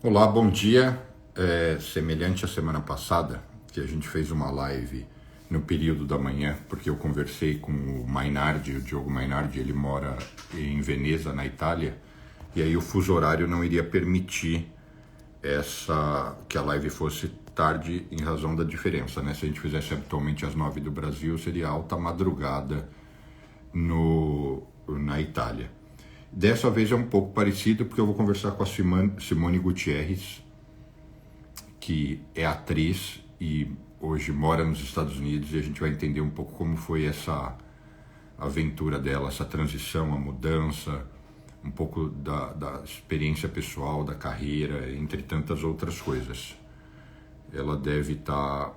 Olá, bom dia. Semelhante à semana passada, que a gente fez uma live no período da manhã, porque eu conversei com o Mainardi, o Diogo Mainardi, ele mora em Veneza, na Itália, e aí o fuso horário não iria permitir que a live fosse tarde em razão da diferença, né? Se a gente fizesse habitualmente às 9 do Brasil, seria alta madrugada na Itália. Dessa vez é um pouco parecido, porque eu vou conversar com a Simone Gutierrez, que é atriz e hoje mora nos Estados Unidos, e a gente vai entender um pouco como foi essa aventura dela, essa transição, a mudança, um pouco da experiência pessoal, da carreira, entre tantas outras coisas. Ela deve estar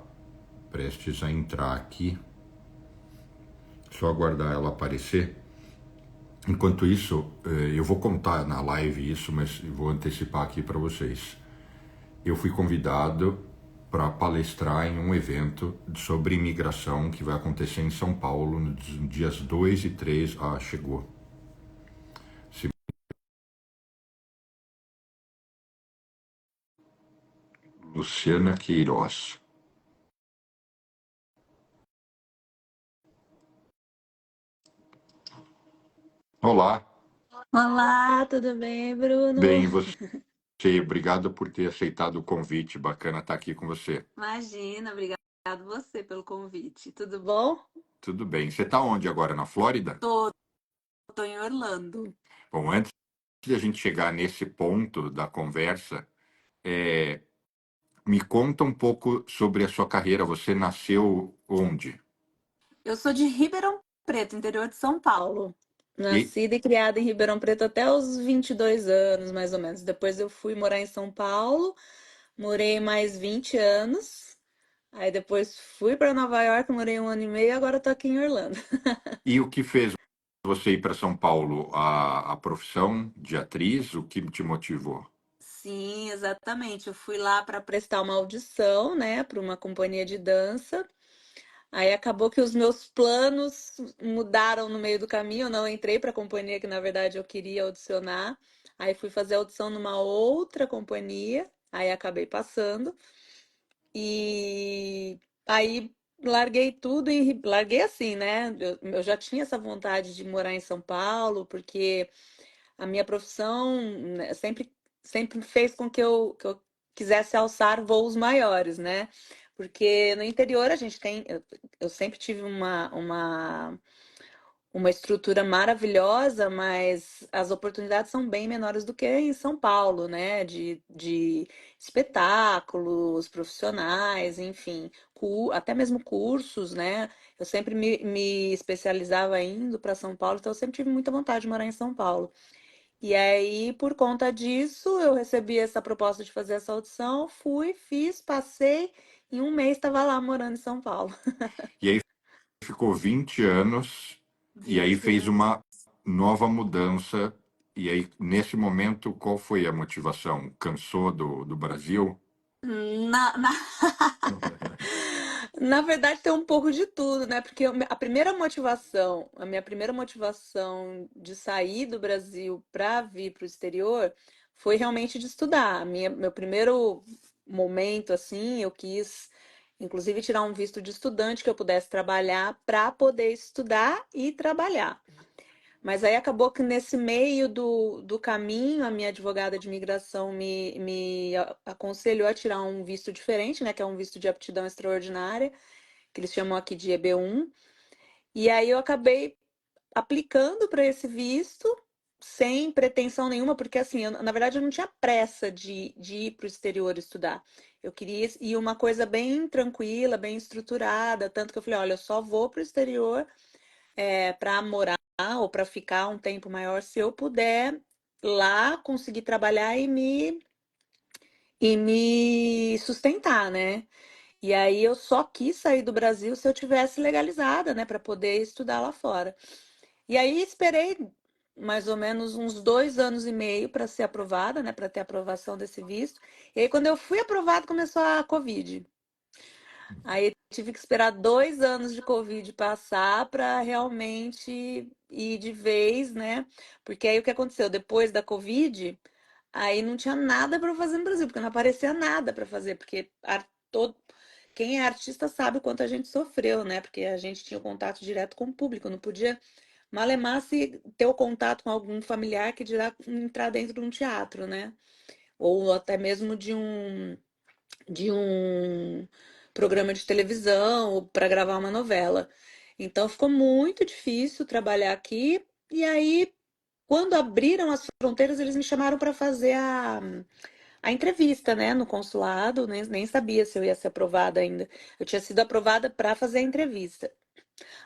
prestes a entrar aqui, só aguardar ela aparecer. Enquanto isso, eu vou contar na live isso, mas vou antecipar aqui para vocês. Eu fui convidado para palestrar em um evento sobre imigração que vai acontecer em São Paulo nos dias 2 e 3. Ah, chegou. Luciana Queiroz. Olá, Olá, tudo bem, Bruno? bem, você? Obrigado por ter aceitado o convite. Bacana estar aqui com você. Imagina, obrigado você pelo convite. Tudo bom? Tudo bem. Você está onde agora? Na Flórida? Tô em Orlando. Bom, antes de a gente chegar nesse ponto da conversa, é, me conta um pouco sobre a sua carreira. Você nasceu onde? Eu sou de Ribeirão Preto, interior de São Paulo. E, Nascida e criada em Ribeirão Preto até os 22 anos, mais ou menos. Depois eu fui morar em São Paulo, morei mais 20 anos. Aí depois fui para Nova York, morei um ano e meio, agora tô aqui em Orlando. e o que fez você ir para São Paulo? A profissão de atriz? O que te motivou? Sim, exatamente. Eu fui lá para prestar uma audição, né, para uma companhia de dança. Aí acabou que os meus planos mudaram no meio do caminho. Eu não entrei para a companhia que na verdade eu queria audicionar. Aí fui fazer audição numa outra companhia. Aí acabei passando. E aí larguei tudo e larguei assim, né? Eu já tinha essa vontade de morar em São Paulo, porque a minha profissão, né, sempre fez com que eu quisesse alçar voos maiores, né? Porque no interior a gente tem. Eu sempre tive uma estrutura maravilhosa, mas as oportunidades são bem menores do que em São Paulo, né? De espetáculos profissionais, enfim, até mesmo cursos, né? Eu sempre me especializava indo para São Paulo, então eu sempre tive muita vontade de morar em São Paulo. E aí, por conta disso, eu recebi essa proposta de fazer essa audição, fui, fiz, passei, em um mês estava lá morando em São Paulo. E aí ficou 20 anos e aí 20 fez anos. uma nova mudança. E aí, nesse momento, qual foi a motivação? Cansou do Brasil? Na, na... Na verdade, tem um pouco de tudo, né? Porque a minha primeira motivação de sair do Brasil para vir para o exterior foi realmente de estudar. Meu primeiro momento, assim, eu quis, inclusive, tirar um visto de estudante que eu pudesse trabalhar para poder estudar e trabalhar. Mas aí acabou que nesse meio do caminho, a minha advogada de imigração me aconselhou a tirar um visto diferente, né? Que é um visto de aptidão extraordinária, que eles chamam aqui de EB1. E aí eu acabei aplicando para esse visto sem pretensão nenhuma, porque assim, na verdade eu não tinha pressa de ir para o exterior estudar. Eu queria ir uma coisa bem tranquila, bem estruturada, tanto que eu falei, olha, eu só vou para o exterior para morar ou para ficar um tempo maior se eu puder lá conseguir trabalhar e me sustentar, né? E aí eu só quis sair do Brasil se eu tivesse legalizada, né, para poder estudar lá fora. E aí esperei mais ou menos uns 2 anos e meio para ser aprovada, né, para ter aprovação desse visto. E aí quando eu fui aprovada começou a Covid. Aí tive que esperar 2 anos de Covid passar para realmente ir de vez, né? Porque aí o que aconteceu? Depois da Covid, Aí não tinha nada para fazer no Brasil, porque não aparecia nada para fazer, porque todo... quem é artista sabe o quanto a gente sofreu, né? Porque a gente tinha o contato direto com o público, não podia malemar se ter o contato com algum familiar que dirá entrar dentro de um teatro, né? Ou até mesmo de um programa de televisão para gravar uma novela. Então ficou muito difícil trabalhar aqui. E aí, quando abriram as fronteiras, eles me chamaram para fazer a entrevista, né, no consulado. Nem sabia se eu ia ser aprovada ainda. Eu tinha sido aprovada para fazer a entrevista.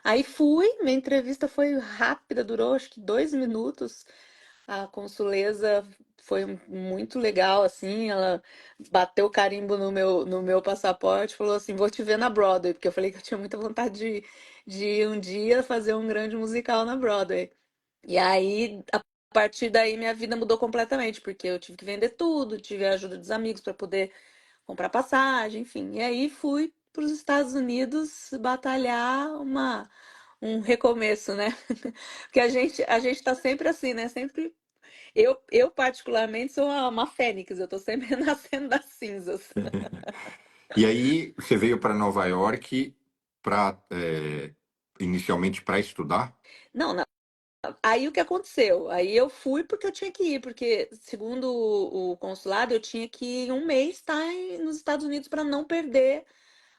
Aí fui, minha entrevista foi rápida, durou acho que 2 minutos. A consuleza foi muito legal, assim, ela bateu o carimbo no meu passaporte, falou assim, vou te ver na Broadway, porque eu falei que eu tinha muita vontade de um dia fazer um grande musical na Broadway. E aí, a partir daí, minha vida mudou completamente, porque eu tive que vender tudo, tive a ajuda dos amigos para poder comprar passagem, enfim. E aí fui para os Estados Unidos batalhar um recomeço, né? Porque a gente tá sempre assim, né? Sempre eu particularmente sou uma fênix, eu tô sempre nascendo das cinzas. E aí você veio para Nova York para inicialmente para estudar? Não, não. Aí o que aconteceu? Aí eu fui porque eu tinha que ir, porque segundo o consulado eu tinha que ir um mês estar nos Estados Unidos para não perder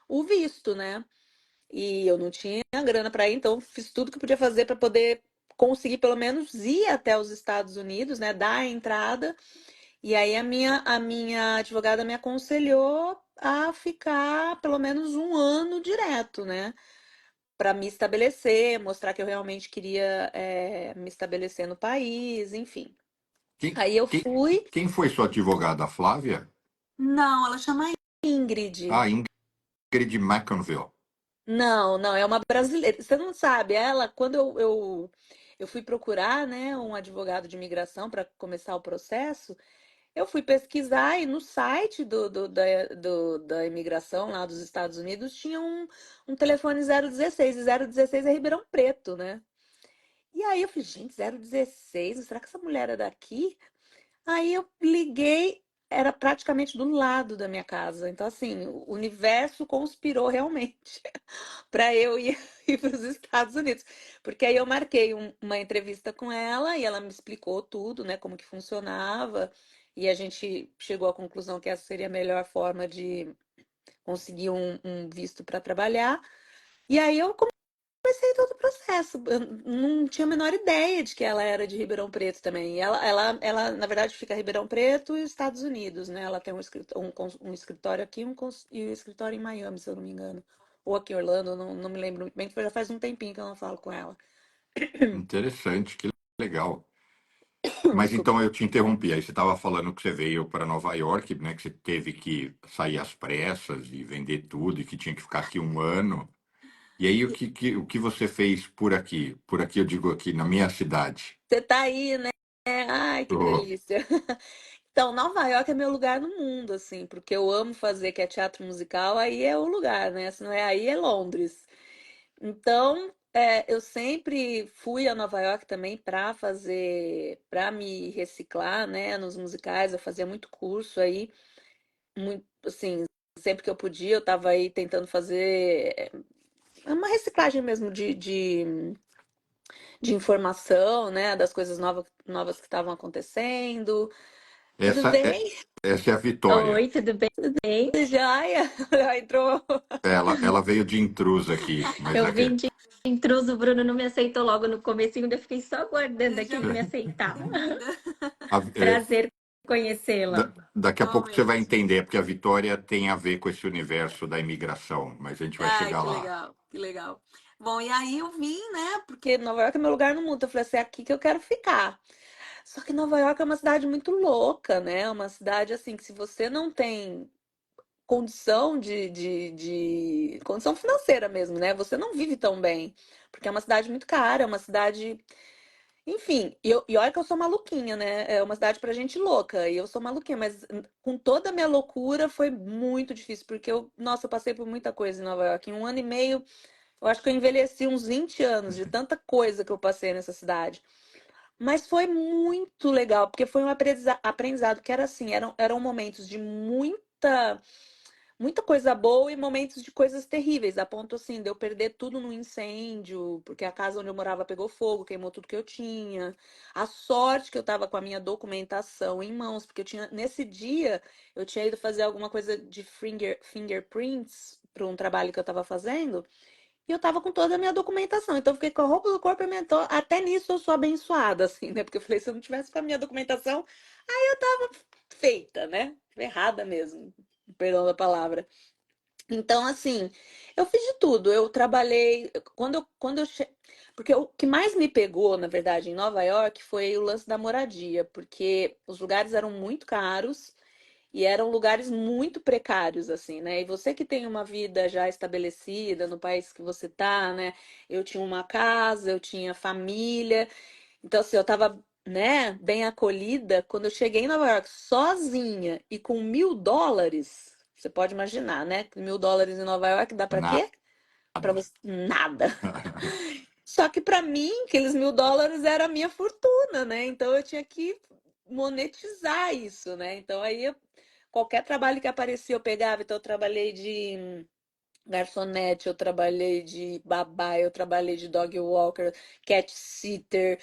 o visto, né? E eu não tinha grana para ir, então fiz tudo que eu podia fazer para poder conseguir pelo menos ir até os Estados Unidos, né? Dar a entrada. E aí a minha advogada me aconselhou a ficar pelo menos um ano direto, né? Para me estabelecer, mostrar que eu realmente queria me estabelecer no país, enfim. Quem, Aí eu quem, fui. quem foi sua advogada? A Flávia? Não, ela chama Ingrid. Ah, Ingrid McConville. Não, não, é uma brasileira. Você não sabe, ela, quando eu fui procurar, né, um advogado de imigração para começar o processo, eu fui pesquisar e no site da imigração lá dos Estados Unidos tinha um telefone 016, e 016 é Ribeirão Preto, né? E aí eu falei, gente, 016, será que essa mulher é daqui? Aí eu liguei, era praticamente do lado da minha casa. Então, assim, o universo conspirou realmente para eu ir, ir para os Estados Unidos. Porque aí eu marquei uma entrevista com ela e ela me explicou tudo, né, como que funcionava. E a gente chegou à conclusão que essa seria a melhor forma de conseguir um visto para trabalhar. E aí eu comecei todo o processo. Eu não tinha a menor ideia de que ela era de Ribeirão Preto também. E ela, na verdade, fica em Ribeirão Preto e Estados Unidos, né? Ela tem um escritório aqui e um escritório em Miami, se eu não me engano. Ou aqui em Orlando, não me lembro muito bem, porque já faz um tempinho que eu não falo com ela. Interessante, que legal. Mas Desculpa. então eu te interrompi. Aí você estava falando que você veio para Nova York, né? Que você teve que sair às pressas e vender tudo e que tinha que ficar aqui um ano. E aí o que você fez por aqui? Por aqui eu digo aqui na minha cidade. Você tá aí, né? Ai, que Oh, delícia. Então, Nova York é meu lugar no mundo, assim, porque eu amo fazer, que é teatro musical, aí é o lugar, né? Se não é aí, é Londres. Então, eu sempre fui a Nova York também para me reciclar, né, nos musicais. Eu fazia muito curso aí, muito, assim, sempre que eu podia, eu estava aí tentando fazer uma reciclagem mesmo de informação, né, das coisas novas que estavam acontecendo. Tudo essa é, bem? essa é a Vitória. Oi, tudo bem? Tudo bem? Joia? Já entrou. Ela veio de intrusa aqui, mas Eu aqui, vim de intruso, o Bruno não me aceitou logo no começo, ainda fiquei só aguardando aqui ele me aceitar. Prazer conhecê-la. daqui a pouco você vai Igualmente. entender, porque a Vitória tem a ver com esse universo da imigração, mas a gente vai Ai, chegar que lá. legal, que legal. Bom, e aí eu vim, né? Porque Nova York é meu lugar no mundo. Eu falei assim, é aqui que eu quero ficar. Só que Nova York é uma cidade muito louca, né? É uma cidade assim que se você não tem condição de condição financeira mesmo, né? Você não vive tão bem. Porque é uma cidade muito cara, é uma cidade. Enfim, e olha que eu sou maluquinha, né? É uma cidade pra gente louca, e eu sou maluquinha, mas com toda a minha loucura foi muito difícil, porque nossa, eu passei por muita coisa em Nova York. Em um ano e meio, eu acho que eu envelheci uns 20 anos de tanta coisa que eu passei nessa cidade. Mas foi muito legal, porque foi um aprendizado que era assim, eram momentos de muita coisa boa e momentos de coisas terríveis, a ponto assim de eu perder tudo no incêndio, porque a casa onde eu morava pegou fogo, queimou tudo que eu tinha. A sorte que eu tava com a minha documentação em mãos, porque eu tinha nesse dia eu tinha ido fazer alguma coisa de fingerprints para um trabalho que eu tava fazendo. E eu tava com toda a minha documentação. Então, eu fiquei com a roupa do corpo e até nisso eu sou abençoada, assim, né? Porque eu falei, se eu não tivesse com a minha documentação, aí eu tava feita, né? Errada mesmo. Perdão da palavra. Então, assim, eu fiz de tudo. Eu trabalhei. Porque o que mais me pegou, na verdade, em Nova York foi o lance da moradia, porque os lugares eram muito caros. E eram lugares muito precários, assim, né? E você que tem uma vida já estabelecida no país que você tá, né? Eu tinha uma casa, eu tinha família. Então, assim, eu tava, né, bem acolhida. Quando eu cheguei em Nova York sozinha e com US$ 1.000, você pode imaginar, né? US$ 1.000 em Nova York dá pra Nada. quê? Pra você... Nada. Só que pra mim, aqueles US$ 1.000 era a minha fortuna, né? Então eu tinha que monetizar isso, né? Então qualquer trabalho que aparecia eu pegava. Então eu trabalhei de garçonete, eu trabalhei de babá, eu trabalhei de dog walker, cat sitter,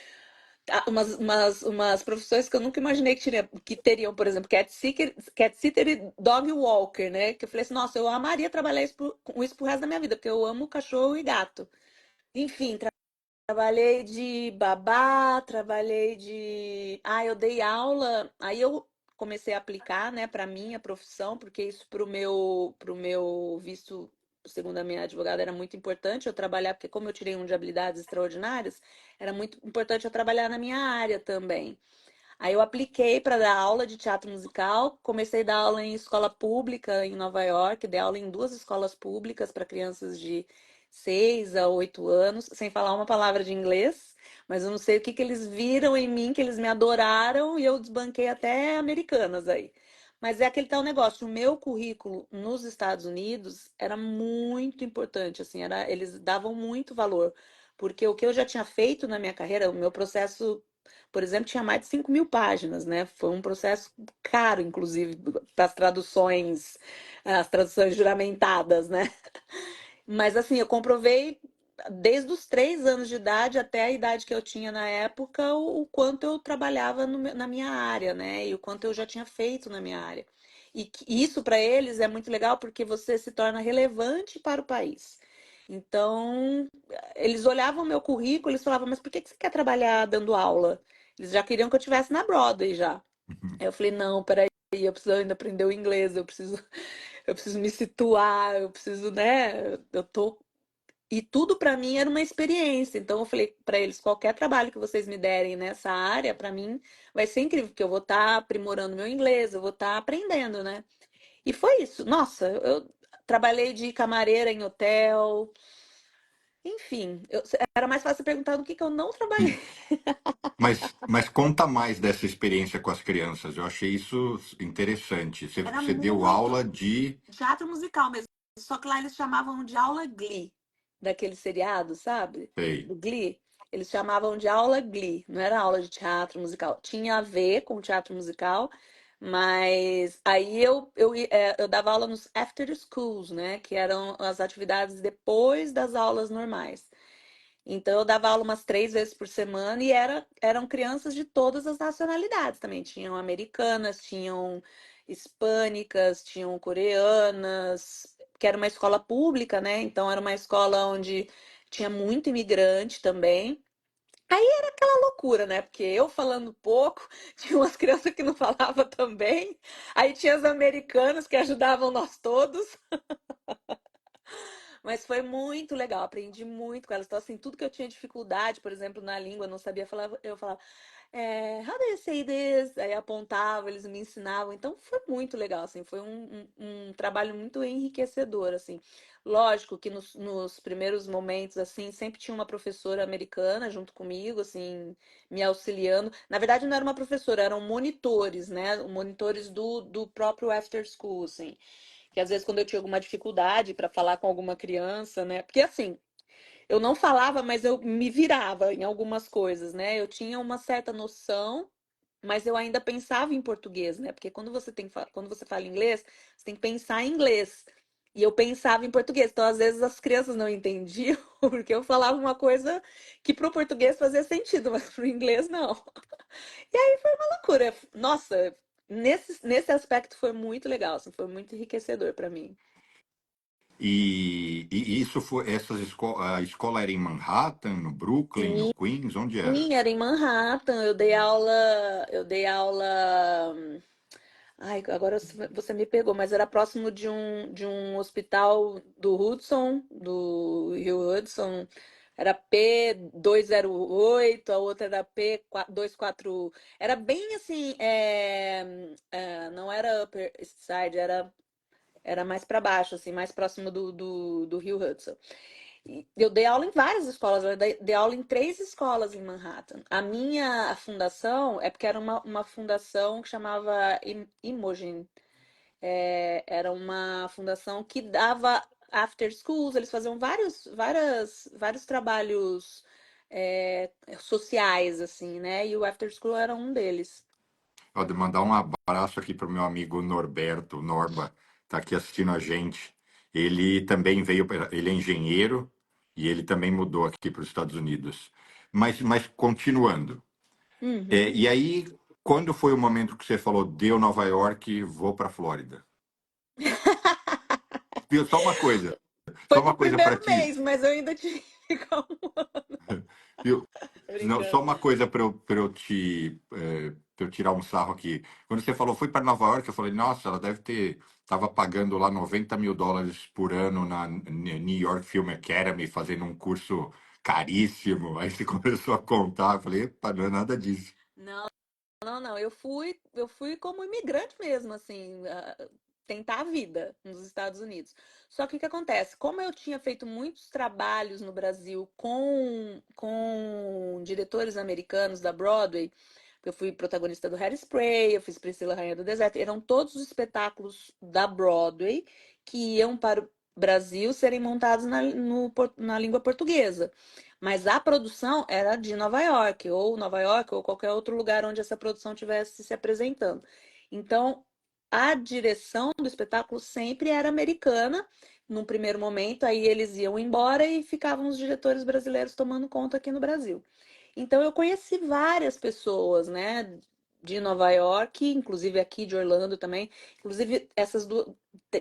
umas profissões que eu nunca imaginei que teriam, por exemplo, cat sitter e dog walker, né? Que eu falei assim, nossa, eu amaria trabalhar com isso pro resto da minha vida, porque eu amo cachorro e gato. Enfim, trabalhei de babá, trabalhei de. Ah, eu dei aula, aí eu comecei a aplicar, né, para minha profissão, porque isso pro meu visto, segundo a minha advogada, era muito importante eu trabalhar, porque como eu tirei um de habilidades extraordinárias, era muito importante eu trabalhar na minha área também. Aí eu apliquei para dar aula de teatro musical, comecei a dar aula em escola pública em Nova York, dei aula em 2 escolas públicas para crianças de 6 a 8 anos, sem falar uma palavra de inglês, mas eu não sei o que que eles viram em mim, que eles me adoraram e eu desbanquei até americanas aí. Mas é aquele tal negócio, o meu currículo nos Estados Unidos era muito importante, assim, eles davam muito valor, porque o que eu já tinha feito na minha carreira, o meu processo, por exemplo, tinha mais de 5.000 páginas, né? Foi um processo caro, inclusive, para as traduções juramentadas, né? Mas assim, eu comprovei desde os 3 anos de idade até a idade que eu tinha na época, o quanto eu trabalhava na minha área, né? E o quanto eu já tinha feito na minha área. E isso para eles é muito legal porque você se torna relevante para o país. Então, eles olhavam meu currículo, eles falavam, mas por que você quer trabalhar dando aula? Eles já queriam que eu estivesse na Broadway já. Aí eu falei, não, peraí, eu preciso ainda aprender o inglês, eu preciso me situar, eu preciso, né? E tudo para mim era uma experiência. Então eu falei para eles, qualquer trabalho que vocês me derem nessa área, para mim vai ser incrível, porque eu vou estar aprimorando meu inglês, eu vou estar aprendendo, né? E foi isso. Nossa, eu trabalhei de camareira em hotel, enfim, era mais fácil perguntar do que eu não trabalhei. Sim. Mas conta mais dessa experiência com as crianças. Eu achei isso interessante. Você, Era você deu muito aula de. teatro musical mesmo. Só que lá eles chamavam de aula Glee, daquele seriado, sabe? Sei. Do Glee. Eles chamavam de aula Glee, não era aula de teatro musical. Tinha a ver com teatro musical, mas aí eu dava aula nos after schools, né? Que eram as atividades depois das aulas normais. Então, eu dava aula umas 3 vezes por semana e eram crianças de todas as nacionalidades também. Tinham americanas, tinham hispânicas, tinham coreanas, que era uma escola pública, né? Então, era uma escola onde tinha muito imigrante também. Aí era aquela loucura, né? Porque eu falando pouco, tinha umas crianças que não falavam também. Aí tinha as americanas que ajudavam nós todos. Mas foi muito legal, aprendi muito com elas. Então, assim, tudo que eu tinha dificuldade, por exemplo, na língua, não sabia falar, eu falava, how do you say this? Aí apontava, eles me ensinavam. Então, foi muito legal, assim, foi um trabalho muito enriquecedor, assim. Lógico que nos primeiros momentos, assim, sempre tinha uma professora americana junto comigo, assim, me auxiliando. Na verdade, não era uma professora, eram monitores, né? Monitores do próprio after school, assim. Que às vezes quando eu tinha alguma dificuldade para falar com alguma criança, né? Porque assim, eu não falava, mas eu me virava em algumas coisas, né? Eu tinha uma certa noção, mas eu ainda pensava em português, né? Porque quando você fala inglês, você tem que pensar em inglês. E eu pensava em português. Então, às vezes, as crianças não entendiam, porque eu falava uma coisa que para o português fazia sentido, mas para o inglês não. E aí foi uma loucura. Nossa, nesse aspecto foi muito legal, assim, foi muito enriquecedor para mim. E isso foi, a escola era em Manhattan, no Brooklyn, no Sim, Queens, onde era? sim, era em Manhattan. Eu dei aula. Ai, agora você me pegou, mas era próximo de um hospital do Hudson, do Rio Hudson. Era P208, a outra era P241. Era bem assim, não era Upper East Side, era mais para baixo, assim, mais próximo do Rio Hudson. E eu dei aula em várias escolas, eu dei aula em 3 escolas em Manhattan. A minha fundação é porque era uma fundação que chamava Imogen. Era uma fundação que dava after schools, eles faziam vários trabalhos sociais, assim, né? E o after school era um deles. Pode mandar um abraço aqui para o meu amigo Norberto, Norba, está aqui assistindo a gente. Ele também veio, ele é engenheiro e ele também mudou aqui para os Estados Unidos. Mas continuando. Uhum. E aí, quando foi o momento que você falou, deu Nova York, vou para a Flórida? Viu? Foi Só pro uma coisa para primeiro ti. mês, mas eu ainda tive que ficar Viu? Não, só brincando. uma coisa para eu tirar um sarro aqui. Quando você falou fui para Nova York, eu falei, nossa, ela deve ter, estava pagando lá US$ 90 mil por ano na New York Film Academy, fazendo um curso caríssimo. Aí você começou a contar, eu falei, epa, não é nada disso. Não, não, não. Eu fui como imigrante mesmo, assim, tentar a vida nos Estados Unidos. Só que o que acontece? Como eu tinha feito muitos trabalhos no Brasil com diretores americanos da Broadway, eu fui protagonista do Hairspray, eu fiz Priscila Rainha do Deserto, eram todos os espetáculos da Broadway que iam para o Brasil serem montados na língua portuguesa. Mas a produção era de Nova York, ou qualquer outro lugar onde essa produção estivesse se apresentando. Então, a direção do espetáculo sempre era americana, num primeiro momento, aí eles iam embora e ficavam os diretores brasileiros tomando conta aqui no Brasil. Então, eu conheci várias pessoas, né, de Nova York, inclusive aqui de Orlando também. Inclusive, essas duas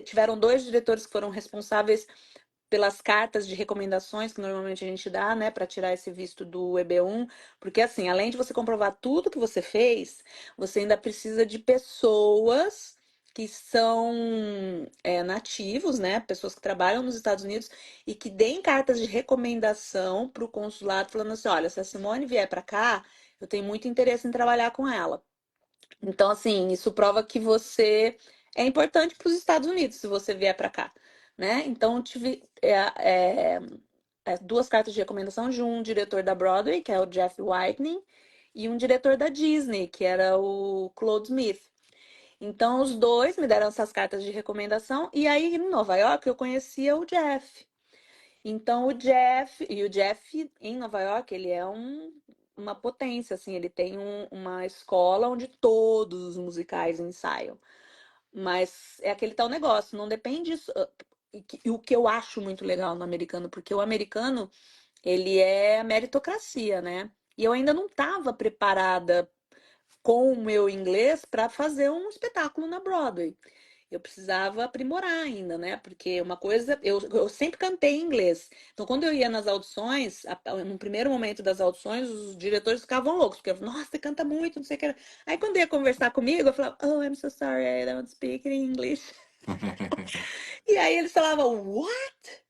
tiveram 2 diretores que foram responsáveis pelas cartas de recomendações que normalmente a gente dá, né, para tirar esse visto do EB1, porque assim, além de você comprovar tudo que você fez, você ainda precisa de pessoas que são nativos, né, pessoas que trabalham nos Estados Unidos e que deem cartas de recomendação para o consulado, falando assim, olha, se a Simone vier para cá, eu tenho muito interesse em trabalhar com ela. Então, assim, isso prova que você é importante para os Estados Unidos se você vier para cá, né? Então, eu tive 2 cartas de recomendação de um diretor da Broadway, que é o Jeff Whitney, e um diretor da Disney, que era o Claude Smith. Então, os dois me deram essas cartas de recomendação, e aí em Nova York eu conhecia o Jeff. Então, o Jeff em Nova York, ele é uma potência, assim, ele tem uma escola onde todos os musicais ensaiam. Mas é aquele tal negócio, não depende. E o que eu acho muito legal no americano, porque o americano, ele é a meritocracia, né? E eu ainda não estava preparada com o meu inglês para fazer um espetáculo na Broadway. Eu precisava aprimorar ainda, né? Porque uma coisa, eu sempre cantei em inglês. Então, quando eu ia nas audições, no primeiro momento das audições, os diretores ficavam loucos, porque eu falava, nossa, você canta muito, não sei o que. Aí, quando ia conversar comigo, eu falava, oh, I'm so sorry, I don't speak in English. E aí eles falavam, what?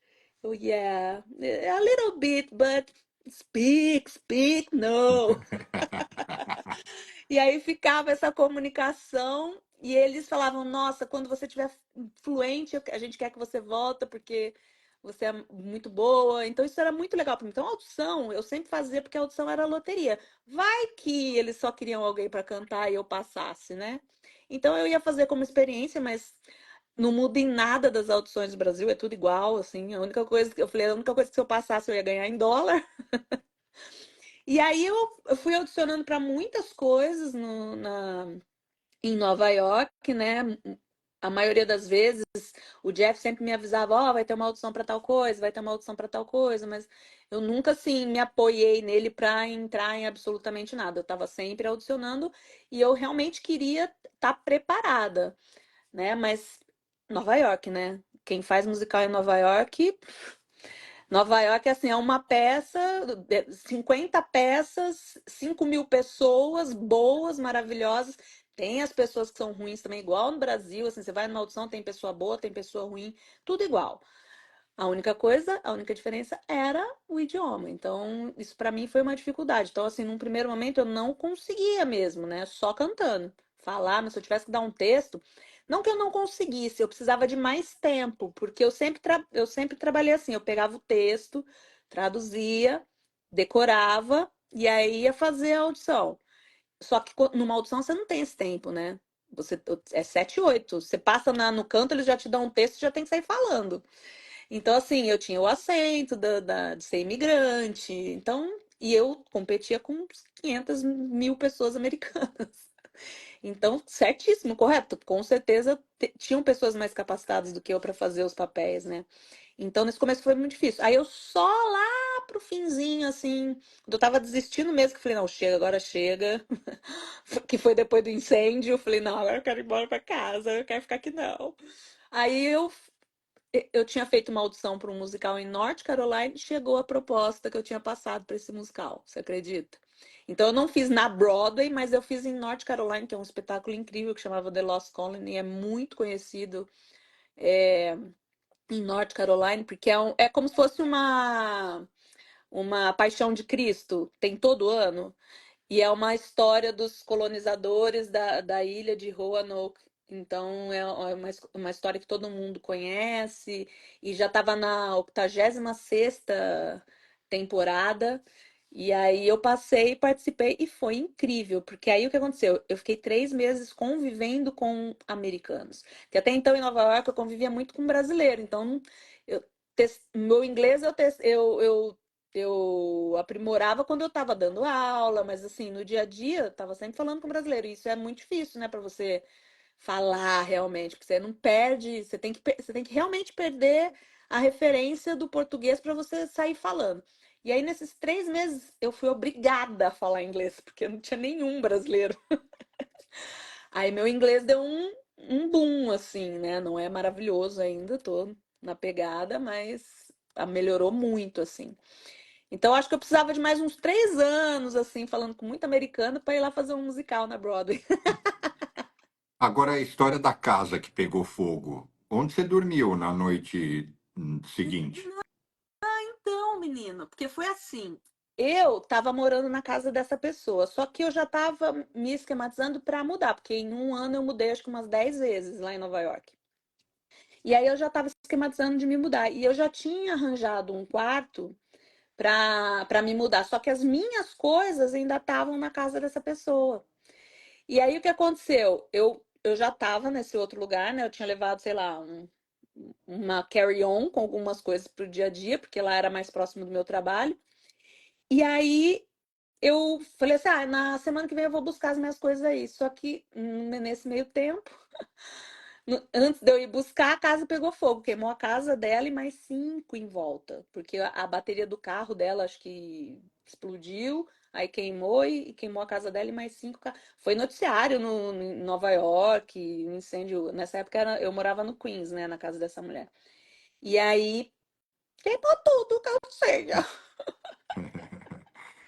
Oh, yeah, a little bit, but speak, no. E aí ficava essa comunicação e eles falavam: Nossa, quando você estiver fluente, a gente quer que você volta porque você é muito boa. Então isso era muito legal para mim. Então a audição eu sempre fazia porque a audição era loteria. Vai que eles só queriam alguém para cantar e eu passasse, né? Então eu ia fazer como experiência, mas não muda em nada das audições do Brasil, é tudo igual, assim. A única coisa que eu falei, a única coisa que se eu passasse eu ia ganhar em dólar. E aí eu fui audicionando para muitas coisas em Nova York, né? A maioria das vezes o Jeff sempre me avisava, ó, vai ter uma audição para tal coisa, vai ter uma audição para tal coisa, mas eu nunca assim me apoiei nele para entrar em absolutamente nada. Eu estava sempre audicionando e eu realmente queria estar preparada, né? Mas Nova York, né? Quem faz musical em Nova York, assim, é uma peça, 50 peças, 5.000 pessoas boas, maravilhosas. Tem as pessoas que são ruins também, igual no Brasil, assim, você vai numa audição, tem pessoa boa, tem pessoa ruim, tudo igual. A única coisa, a única diferença era o idioma. Então, isso para mim foi uma dificuldade. Então, assim, num primeiro momento eu não conseguia mesmo, né? Só cantando. Falar, mas se eu tivesse que dar um texto, não que eu não conseguisse, eu precisava de mais tempo, porque eu sempre trabalhei assim, eu pegava o texto, traduzia, decorava e aí ia fazer a audição. Só que numa audição você não tem esse tempo, né? Você é 7, 8. Você passa no canto, eles já te dão um texto e já tem que sair falando. Então, assim, eu tinha o acento de ser imigrante, então, e eu competia com 500.000 pessoas americanas. Então, certíssimo, correto. Com certeza tinham pessoas mais capacitadas do que eu para fazer os papéis, né? Então, nesse começo foi muito difícil. Aí eu só lá pro finzinho, assim, quando eu tava desistindo mesmo, que eu falei, não, chega, agora chega. Que foi depois do incêndio, eu falei, não, agora eu quero ir embora pra casa, eu quero ficar aqui não. Aí eu tinha feito uma audição para um musical em North Carolina e chegou a proposta que eu tinha passado para esse musical, você acredita? Então eu não fiz na Broadway, mas eu fiz em North Carolina, que é um espetáculo incrível que chamava The Lost Colony, e é muito conhecido em North Carolina, porque é como se fosse uma Paixão de Cristo, tem todo ano. E é uma história dos colonizadores da ilha de Roanoke. Então, é uma história que todo mundo conhece e já estava na 86ª temporada. E aí eu passei, participei e foi incrível, porque aí o que aconteceu? Eu fiquei 3 meses convivendo com americanos. Que até então em Nova York eu convivia muito com brasileiro. Então, eu, meu inglês eu aprimorava quando eu estava dando aula, mas assim, no dia a dia, eu estava sempre falando com brasileiro. E isso é muito difícil, né, para você falar realmente, porque você não perde, você tem que realmente perder a referência do português para você sair falando. E aí, nesses 3 meses, eu fui obrigada a falar inglês, porque não tinha nenhum brasileiro. Aí, meu inglês deu um boom, assim, né? Não é maravilhoso ainda, tô na pegada, mas melhorou muito, assim. Então, acho que eu precisava de mais uns 3 anos, assim, falando com muito americano, para ir lá fazer um musical na Broadway. Agora a história da casa que pegou fogo. Onde você dormiu na noite seguinte? Então, menino, porque foi assim. Eu tava morando na casa dessa pessoa, só que eu já tava me esquematizando para mudar, porque em um ano eu mudei acho que umas 10 vezes lá em Nova York. E aí eu já tava esquematizando de me mudar. E eu já tinha arranjado um quarto para me mudar, só que as minhas coisas ainda estavam na casa dessa pessoa. E aí o que aconteceu? Eu já estava nesse outro lugar, né? Eu tinha levado, sei lá, uma carry-on com algumas coisas pro dia a dia, porque lá era mais próximo do meu trabalho. E aí eu falei assim: ah, na semana que vem eu vou buscar as minhas coisas aí. Só que nesse meio tempo, antes de eu ir buscar, a casa pegou fogo, queimou a casa dela e mais 5 em volta, porque a bateria do carro dela acho que explodiu, aí queimou e queimou a casa dela e mais 5 carros. Foi noticiário em Nova York, um incêndio. Nessa época eu morava no Queens, né, na casa dessa mulher. E aí queimou tudo, canseira.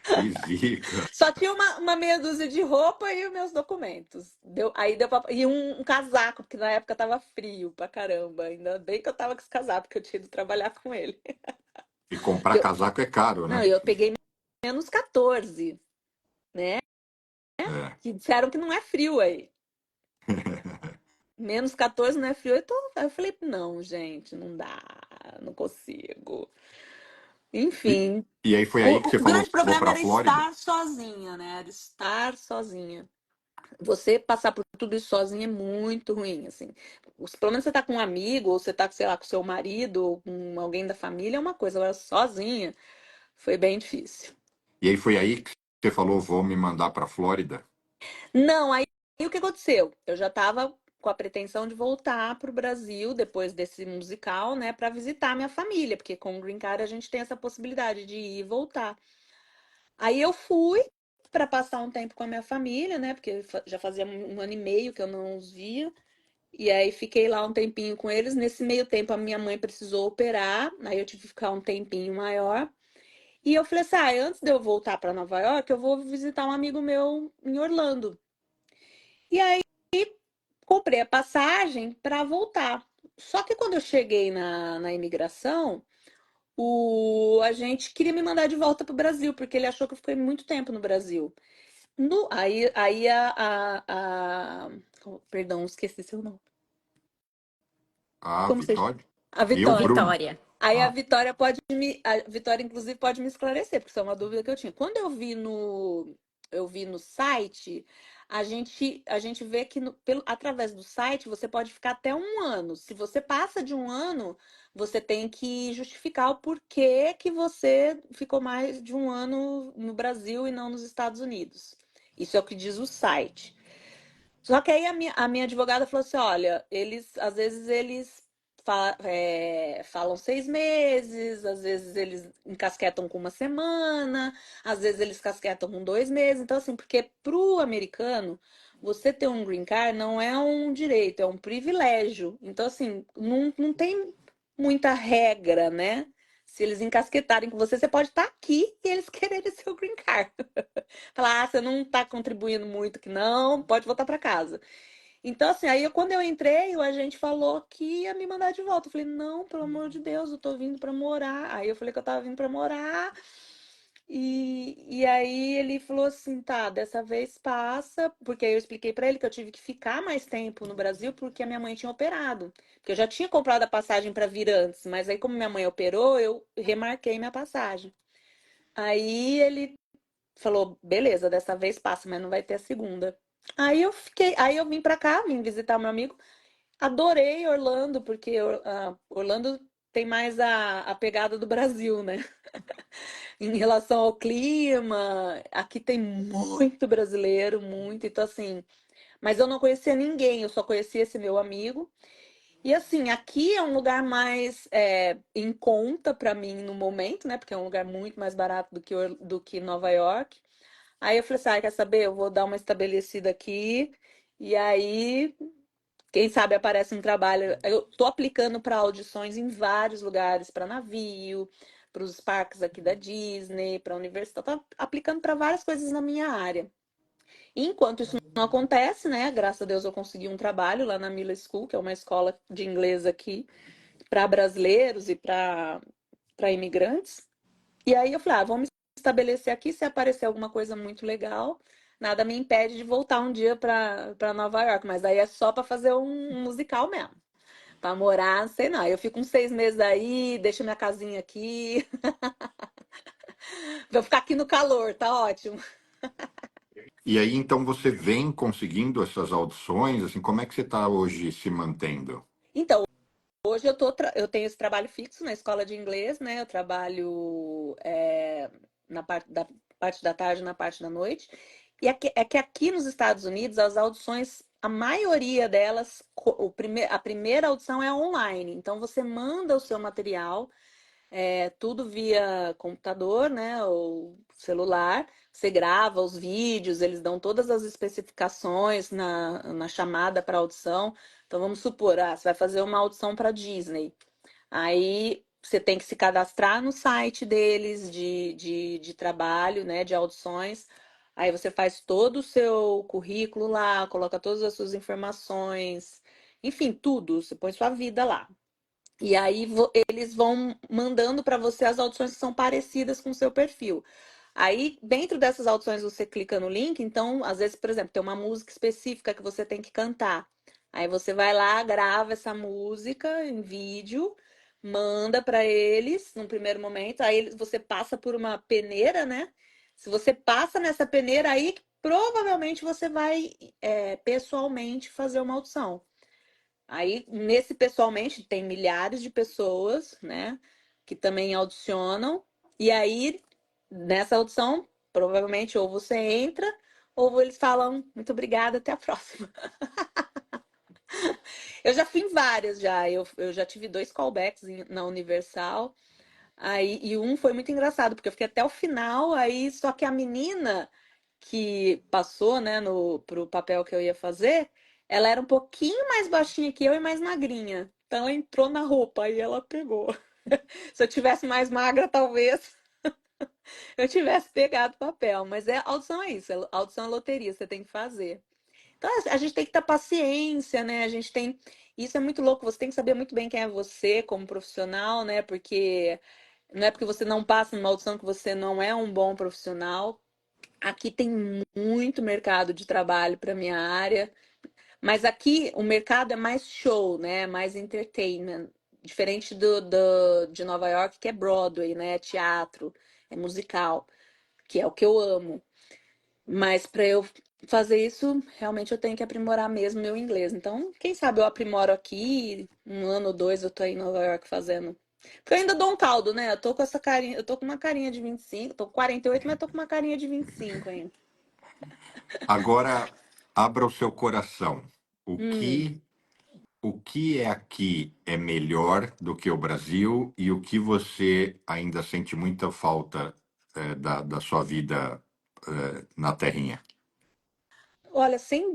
Que zica. Só tinha uma meia dúzia de roupa e os meus documentos. Aí deu e um casaco, porque na época tava frio pra caramba. Ainda bem que eu tava com esse casaco, porque eu tinha ido trabalhar com ele. E comprar Eu, casaco é caro, não, né? eu peguei -14, né? É. Que disseram que não é frio aí. -14 não é frio. Aí eu falei, não, gente, não dá, não consigo. E, Enfim, e aí foi aí que o você falou, grande vou problema para era Flórida? estar sozinha, né? Era estar sozinha. você passar por tudo isso sozinha é muito ruim, assim. Pelo menos você tá com um amigo, ou você tá, sei lá, com seu marido, ou com alguém da família, é uma coisa. Agora, sozinha, foi bem difícil. E aí foi aí que você falou, vou me mandar para a Flórida? Não, aí o que aconteceu? Eu já tava com a pretensão de voltar pro Brasil depois desse musical, né, para visitar minha família, porque com o Green Card a gente tem essa possibilidade de ir e voltar. Aí eu fui para passar um tempo com a minha família, né, porque já fazia um ano e meio que eu não os via. E aí fiquei lá um tempinho com eles. Nesse meio tempo a minha mãe precisou operar, aí eu tive que ficar um tempinho maior. E eu falei assim: ah, antes de eu voltar para Nova York, eu vou visitar um amigo meu em Orlando. E aí comprei a passagem para voltar. Só que quando eu cheguei na imigração, o agente queria me mandar de volta para o Brasil, porque ele achou que eu fiquei muito tempo no Brasil. Aí perdão, esqueci seu nome. Ah, Como você... Vitória? A Eu, Vitória. Bruno. Vitória. Aí Ah, a Vitória, inclusive, pode me esclarecer, porque isso é uma dúvida que eu tinha. Quando eu vi no site, a gente vê que através do site você pode ficar até um ano. Se você passa de um ano, você tem que justificar o porquê que você ficou mais de um ano no Brasil e não nos Estados Unidos. Isso é o que diz o site. Só que aí a minha advogada falou assim: olha, às vezes eles falam 6 meses, às vezes eles encasquetam com uma semana, às vezes eles casquetam com 2 meses. Então, assim, porque pro americano, você ter um green card não é um direito, é um privilégio. Então, assim, não tem muita regra, né? Se eles encasquetarem com você, você pode estar aqui e eles quererem seu green card. Falar, ah, você não tá contribuindo muito que não, pode voltar para casa. Então, assim, aí quando eu entrei, o agente falou que ia me mandar de volta. Eu falei, não, pelo amor de Deus, eu tô vindo para morar. Aí eu falei que eu tava vindo para morar. E aí ele falou assim, tá, dessa vez passa, porque aí eu expliquei para ele que eu tive que ficar mais tempo no Brasil porque a minha mãe tinha operado. Porque eu já tinha comprado a passagem para vir antes, mas aí como minha mãe operou, eu remarquei minha passagem. Aí ele falou, beleza, dessa vez passa, mas não vai ter a segunda. Aí eu vim pra cá, vim visitar meu amigo. Adorei Orlando, porque Orlando tem mais a pegada do Brasil, né? Em relação ao clima, aqui tem muito brasileiro, muito, então assim, mas eu não conhecia ninguém, eu só conhecia esse meu amigo. E assim, aqui é um lugar mais em conta pra mim no momento, né? Porque é um lugar muito mais barato do que Nova York. Aí eu falei assim, ah, quer saber? Eu vou dar uma estabelecida aqui. E aí, quem sabe aparece um trabalho. Eu tô aplicando para audições em vários lugares, para navio, para os parques aqui da Disney, para a universidade. Tô aplicando para várias coisas na minha área. E enquanto isso não acontece, né? Graças a Deus eu consegui um trabalho lá na Miller School, que é uma escola de inglês aqui para brasileiros e para imigrantes. E aí eu falei, ah, vamos estabelecer aqui, se aparecer alguma coisa muito legal, nada me impede de voltar um dia para Nova York, mas aí é só para fazer um musical mesmo. Para morar, sei não. Eu fico uns 6 meses aí, deixo minha casinha aqui. Vou ficar aqui no calor, tá ótimo. e aí então você vem conseguindo essas audições, assim, como é que você está hoje se mantendo? Então, hoje eu tenho esse trabalho fixo na escola de inglês, né? Eu trabalho na parte da tarde e na parte da noite. E é que aqui nos Estados Unidos, as audições, a maioria delas, a primeira audição é online. Então, você manda o seu material, tudo via computador, né? Ou celular. Você grava os vídeos, eles dão todas as especificações na chamada para audição. Então, vamos supor, você vai fazer uma audição para Disney. Aí você tem que se cadastrar no site deles de trabalho, né, de audições. Aí você faz todo o seu currículo lá, coloca todas as suas informações, enfim, tudo. Você põe sua vida lá. E aí eles vão mandando para você as audições que são parecidas com o seu perfil. Aí, dentro dessas audições, você clica no link. Então, às vezes, por exemplo, tem uma música específica que você tem que cantar. Aí você vai lá, grava essa música em vídeo, manda para eles num primeiro momento. Aí você passa por uma peneira, né? Se você passa nessa peneira, aí provavelmente você vai pessoalmente fazer uma audição. Aí, nesse pessoalmente, tem milhares de pessoas, né, que também audicionam. E aí, nessa audição, provavelmente ou você entra, ou eles falam, muito obrigada, até a próxima. Eu já fui em várias já. Eu já tive 2 callbacks na Universal. Aí, e um foi muito engraçado, porque eu fiquei até o final, aí só que a menina que passou, né, pro papel que eu ia fazer, ela era um pouquinho mais baixinha que eu e mais magrinha. Então ela entrou na roupa e ela pegou. Se eu tivesse mais magra, talvez eu tivesse pegado o papel. Mas a audição é isso, a audição é loteria, você tem que fazer. Então a gente tem que ter paciência, né? A gente tem. Isso é muito louco, você tem que saber muito bem quem é você como profissional, né? Porque não é porque você não passa numa audição que você não é um bom profissional. Aqui tem muito mercado de trabalho para minha área, mas aqui o mercado é mais show, né? Mais entertainment, diferente de Nova York, que é Broadway, né? É teatro, é musical, que é o que eu amo. Mas para eu fazer isso, realmente eu tenho que aprimorar mesmo meu inglês. Então, quem sabe eu aprimoro aqui, um ano ou dois eu tô aí em Nova York fazendo. Porque eu ainda dou um caldo, né? Eu tô com essa carinha, eu tô com uma carinha de 25, tô com 48, mas tô com uma carinha de 25 ainda. Agora, abra o seu coração. O Hum. que, o que é aqui é melhor do que o Brasil e o que você ainda sente muita falta da sua vida na terrinha? Olha, sem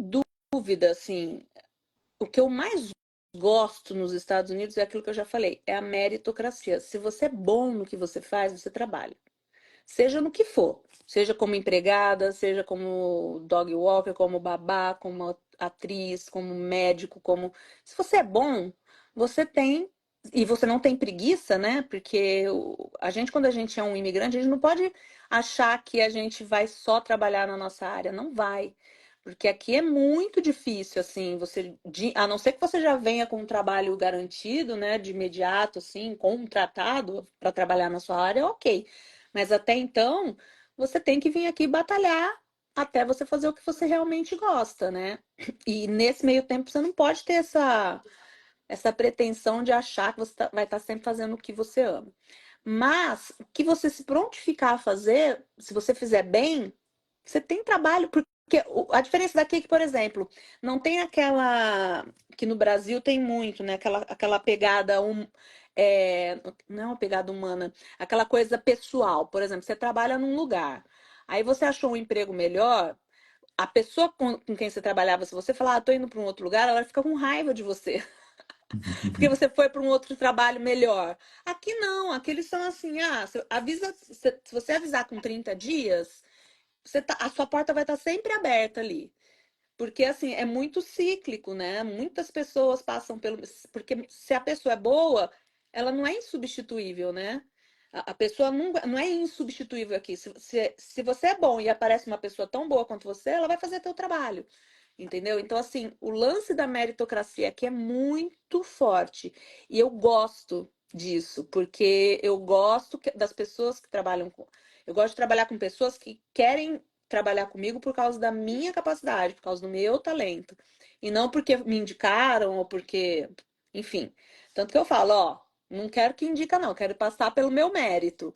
dúvida, assim, o que eu mais gosto nos Estados Unidos é aquilo que eu já falei, é a meritocracia. Se você é bom no que você faz, você trabalha. Seja no que for, seja como empregada, seja como dog walker, como babá, como atriz, como médico, como. Se você é bom, você tem. E você não tem preguiça, né? Porque a gente, quando a gente é um imigrante, a gente não pode achar que a gente vai só trabalhar na nossa área. Não vai. Porque aqui é muito difícil, assim, a não ser que você já venha com um trabalho garantido, né, de imediato, assim, contratado para trabalhar na sua área, ok. Mas até então, você tem que vir aqui batalhar até você fazer o que você realmente gosta, né? E nesse meio tempo você não pode ter essa pretensão de achar que você vai estar sempre fazendo o que você ama. Mas o que você se prontificar a fazer, se você fizer bem, você tem trabalho, porque a diferença daqui é que, por exemplo, não tem aquela que no Brasil tem muito, né? Aquela pegada não é uma pegada humana, aquela coisa pessoal. Por exemplo, você trabalha num lugar, aí você achou um emprego melhor, a pessoa com quem você trabalhava, se você falar, tô indo para um outro lugar, ela fica com raiva de você porque você foi para um outro trabalho melhor. Aqui não, aqui eles são assim, se você avisar com 30 dias, a sua porta vai estar sempre aberta ali. Porque assim, é muito cíclico, né? Muitas pessoas passam pelo. Porque se a pessoa é boa, ela não é insubstituível, né? A pessoa não é insubstituível aqui. Se você é bom e aparece uma pessoa tão boa quanto você, ela vai fazer teu trabalho. Entendeu? Então, assim, o lance da meritocracia aqui é muito forte. E eu gosto disso, porque eu gosto das pessoas que trabalham com. Eu gosto de trabalhar com pessoas que querem trabalhar comigo por causa da minha capacidade, por causa do meu talento. E não porque me indicaram ou porque. Enfim. Tanto que eu falo, ó, não quero que indica, não, quero passar pelo meu mérito.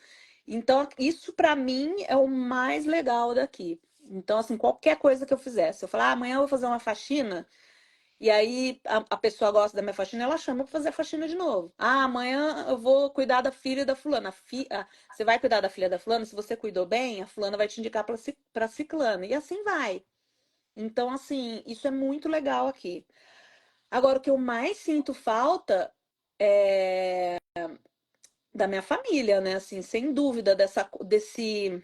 Então, isso pra mim é o mais legal daqui. Então, assim, qualquer coisa que eu fizesse, eu falar, amanhã eu vou fazer uma faxina, e aí a pessoa gosta da minha faxina, ela chama pra fazer a faxina de novo. Ah, amanhã eu vou cuidar da filha da fulana. Você vai cuidar da filha da fulana, se você cuidou bem, a fulana vai te indicar pra ciclana. E assim vai. Então, assim, isso é muito legal aqui. Agora, o que eu mais sinto falta é da minha família, né? Assim, sem dúvida, desse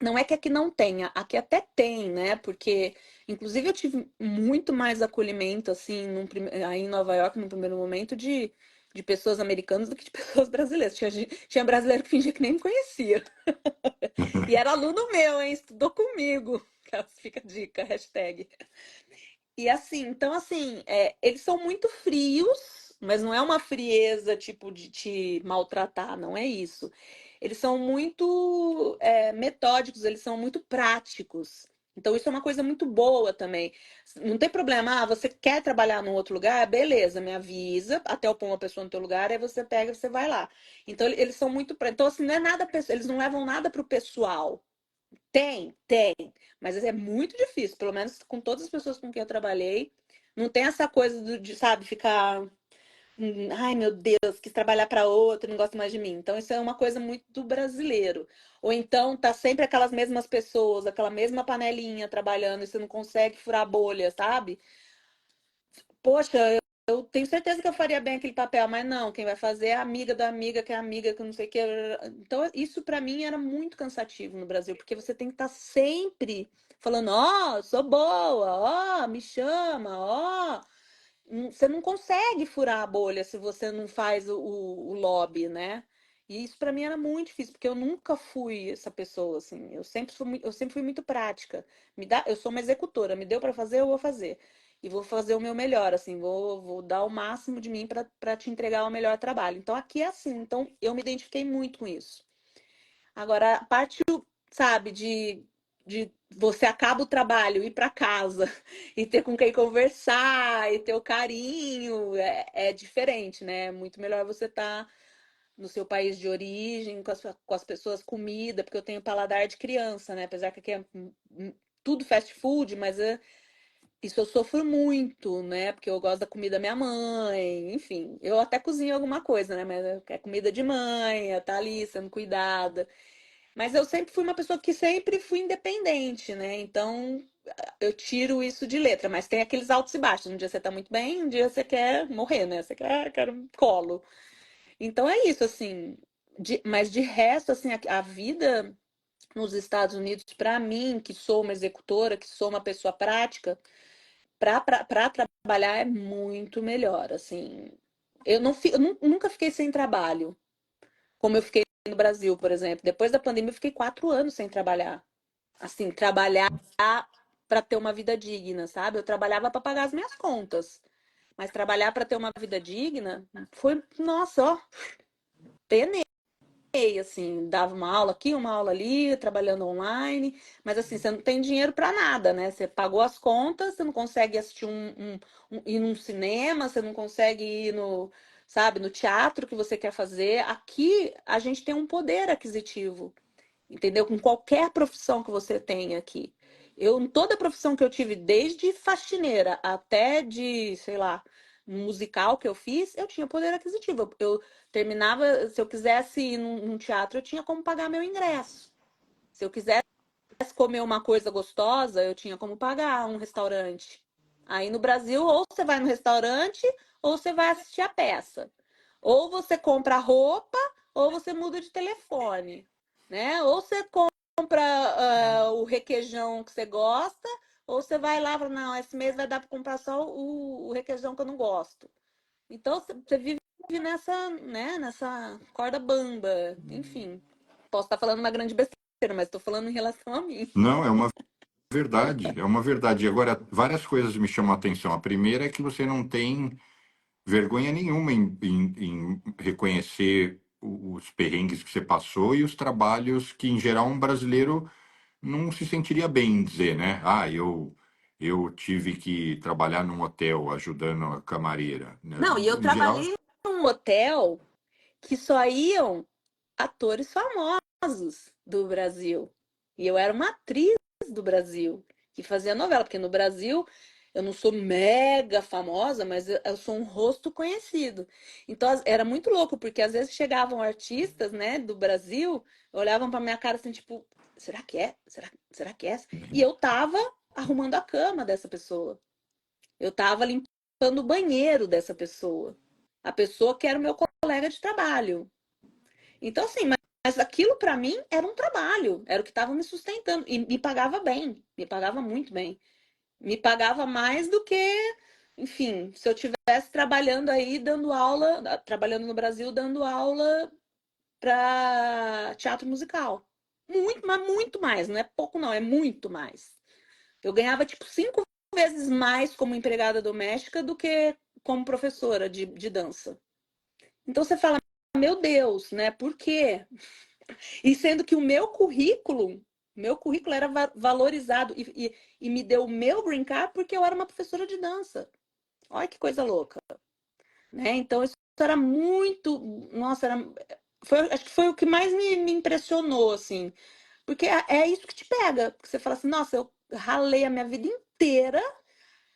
não é que aqui não tenha, aqui até tem, né? Porque, inclusive, eu tive muito mais acolhimento, assim, aí em Nova York, no primeiro momento, de pessoas americanas do que de pessoas brasileiras. Tinha brasileiro que fingia que nem me conhecia. E era aluno meu, hein? Estudou comigo. Fica a dica, hashtag. E assim, então, assim, eles são muito frios, mas não é uma frieza, tipo, de te maltratar, não é isso. Eles são muito metódicos, eles são muito práticos. Então, isso é uma coisa muito boa também. Não tem problema, você quer trabalhar num outro lugar? Beleza, me avisa, até eu pôr uma pessoa no teu lugar, aí você pega e você vai lá. Então, eles são muito. Então, assim, não é nada, eles não levam nada pro pessoal. Tem, mas é muito difícil, pelo menos com todas as pessoas com quem eu trabalhei. Não tem essa coisa de, sabe, ficar. Ai, meu Deus, quis trabalhar para outro, não gosta mais de mim. Então, isso é uma coisa muito do brasileiro. Ou então, tá sempre aquelas mesmas pessoas, aquela mesma panelinha trabalhando e você não consegue furar a bolha, sabe? Poxa, eu tenho certeza que eu faria bem aquele papel, mas não, quem vai fazer é a amiga da amiga, que é a amiga que não sei o que. Então, isso para mim era muito cansativo no Brasil, porque você tem que estar sempre falando, ó, sou boa, ó, me chama, ó. Você não consegue furar a bolha se você não faz o lobby, né? E isso para mim era muito difícil, porque eu nunca fui essa pessoa, assim. Eu sempre fui muito prática. Eu sou uma executora, me deu para fazer, eu vou fazer. E vou fazer o meu melhor, assim, vou dar o máximo de mim para te entregar o melhor trabalho. Então aqui é assim, então eu me identifiquei muito com isso. Agora, a parte, sabe, de você acaba o trabalho, ir para casa e ter com quem conversar e ter o carinho, é diferente, né? É muito melhor você estar no seu país de origem, com as pessoas, comida, porque eu tenho paladar de criança, né? Apesar que aqui é tudo fast food, mas isso eu sofro muito, né? Porque eu gosto da comida da minha mãe, enfim. Eu até cozinho alguma coisa, né? Mas é comida de mãe, tá ali sendo cuidada. Mas eu sempre fui uma pessoa que sempre fui independente, né? Então eu tiro isso de letra, mas tem aqueles altos e baixos. Um dia você tá muito bem, um dia você quer morrer, né? Você quer, quer um colo. Então é isso, assim. Mas de resto, assim, a vida nos Estados Unidos, para mim, que sou uma executora, que sou uma pessoa prática, para trabalhar é muito melhor, assim. Eu nunca fiquei sem trabalho, como eu fiquei no Brasil, por exemplo. Depois da pandemia, eu fiquei 4 anos sem trabalhar. Assim, trabalhar para ter uma vida digna, sabe? Eu trabalhava para pagar as minhas contas, mas trabalhar para ter uma vida digna foi, nossa, ó, penei, assim, dava uma aula aqui, uma aula ali, trabalhando online, mas assim, você não tem dinheiro para nada, né? Você pagou as contas, você não consegue assistir ir num cinema, você não consegue ir no, sabe, no teatro que você quer fazer. Aqui a gente tem um poder aquisitivo, entendeu? Com qualquer profissão que você tenha aqui. Em toda profissão que eu tive, desde faxineira até de, sei lá, musical que eu fiz, eu tinha poder aquisitivo. Eu terminava, se eu quisesse ir num teatro, eu tinha como pagar meu ingresso. Se eu quisesse comer uma coisa gostosa, eu tinha como pagar um restaurante. Aí no Brasil, ou você vai no restaurante, ou você vai assistir a peça. Ou você compra roupa, ou você muda de telefone, né? Ou você compra o requeijão que você gosta, ou você vai lá e fala, não, esse mês vai dar para comprar só o requeijão que eu não gosto. Então você vive nessa, né, nessa corda bamba, enfim. Posso estar falando uma grande besteira, mas estou falando em relação a mim. Não, é uma verdade, é uma verdade. Agora, várias coisas me chamam a atenção. A primeira é que você não tem vergonha nenhuma em reconhecer os perrengues que você passou e os trabalhos que, em geral, um brasileiro não se sentiria bem em dizer, né? Ah, eu tive que trabalhar num hotel ajudando a camareira, né? Não, e eu Em geral, trabalhei num hotel que só iam atores famosos do Brasil. E eu era uma atriz do Brasil que fazia novela, porque no Brasil eu não sou mega famosa, mas eu sou um rosto conhecido. Então era muito louco, porque às vezes chegavam artistas, né, do Brasil, olhavam pra minha cara assim, tipo, será que é? Será que é essa? E eu tava arrumando a cama dessa pessoa. Eu tava limpando o banheiro dessa pessoa. A pessoa que era o meu colega de trabalho. Então, assim, mas aquilo para mim era um trabalho, era o que estava me sustentando. E me pagava bem, me pagava muito bem. Me pagava mais do que, enfim, se eu tivesse trabalhando aí, dando aula, trabalhando no Brasil, dando aula para teatro musical. Muito, mas muito mais, não é pouco não, é muito mais. Eu ganhava tipo 5 vezes mais como empregada doméstica do que como professora de dança. Então você fala, meu Deus, né? Por quê? E sendo que o meu currículo Meu currículo era valorizado e me deu o meu green card porque eu era uma professora de dança. Olha que coisa louca, né? Então isso era muito, nossa, acho que foi o que mais me impressionou, assim, porque é isso que te pega, porque você fala assim, nossa, eu ralei a minha vida inteira,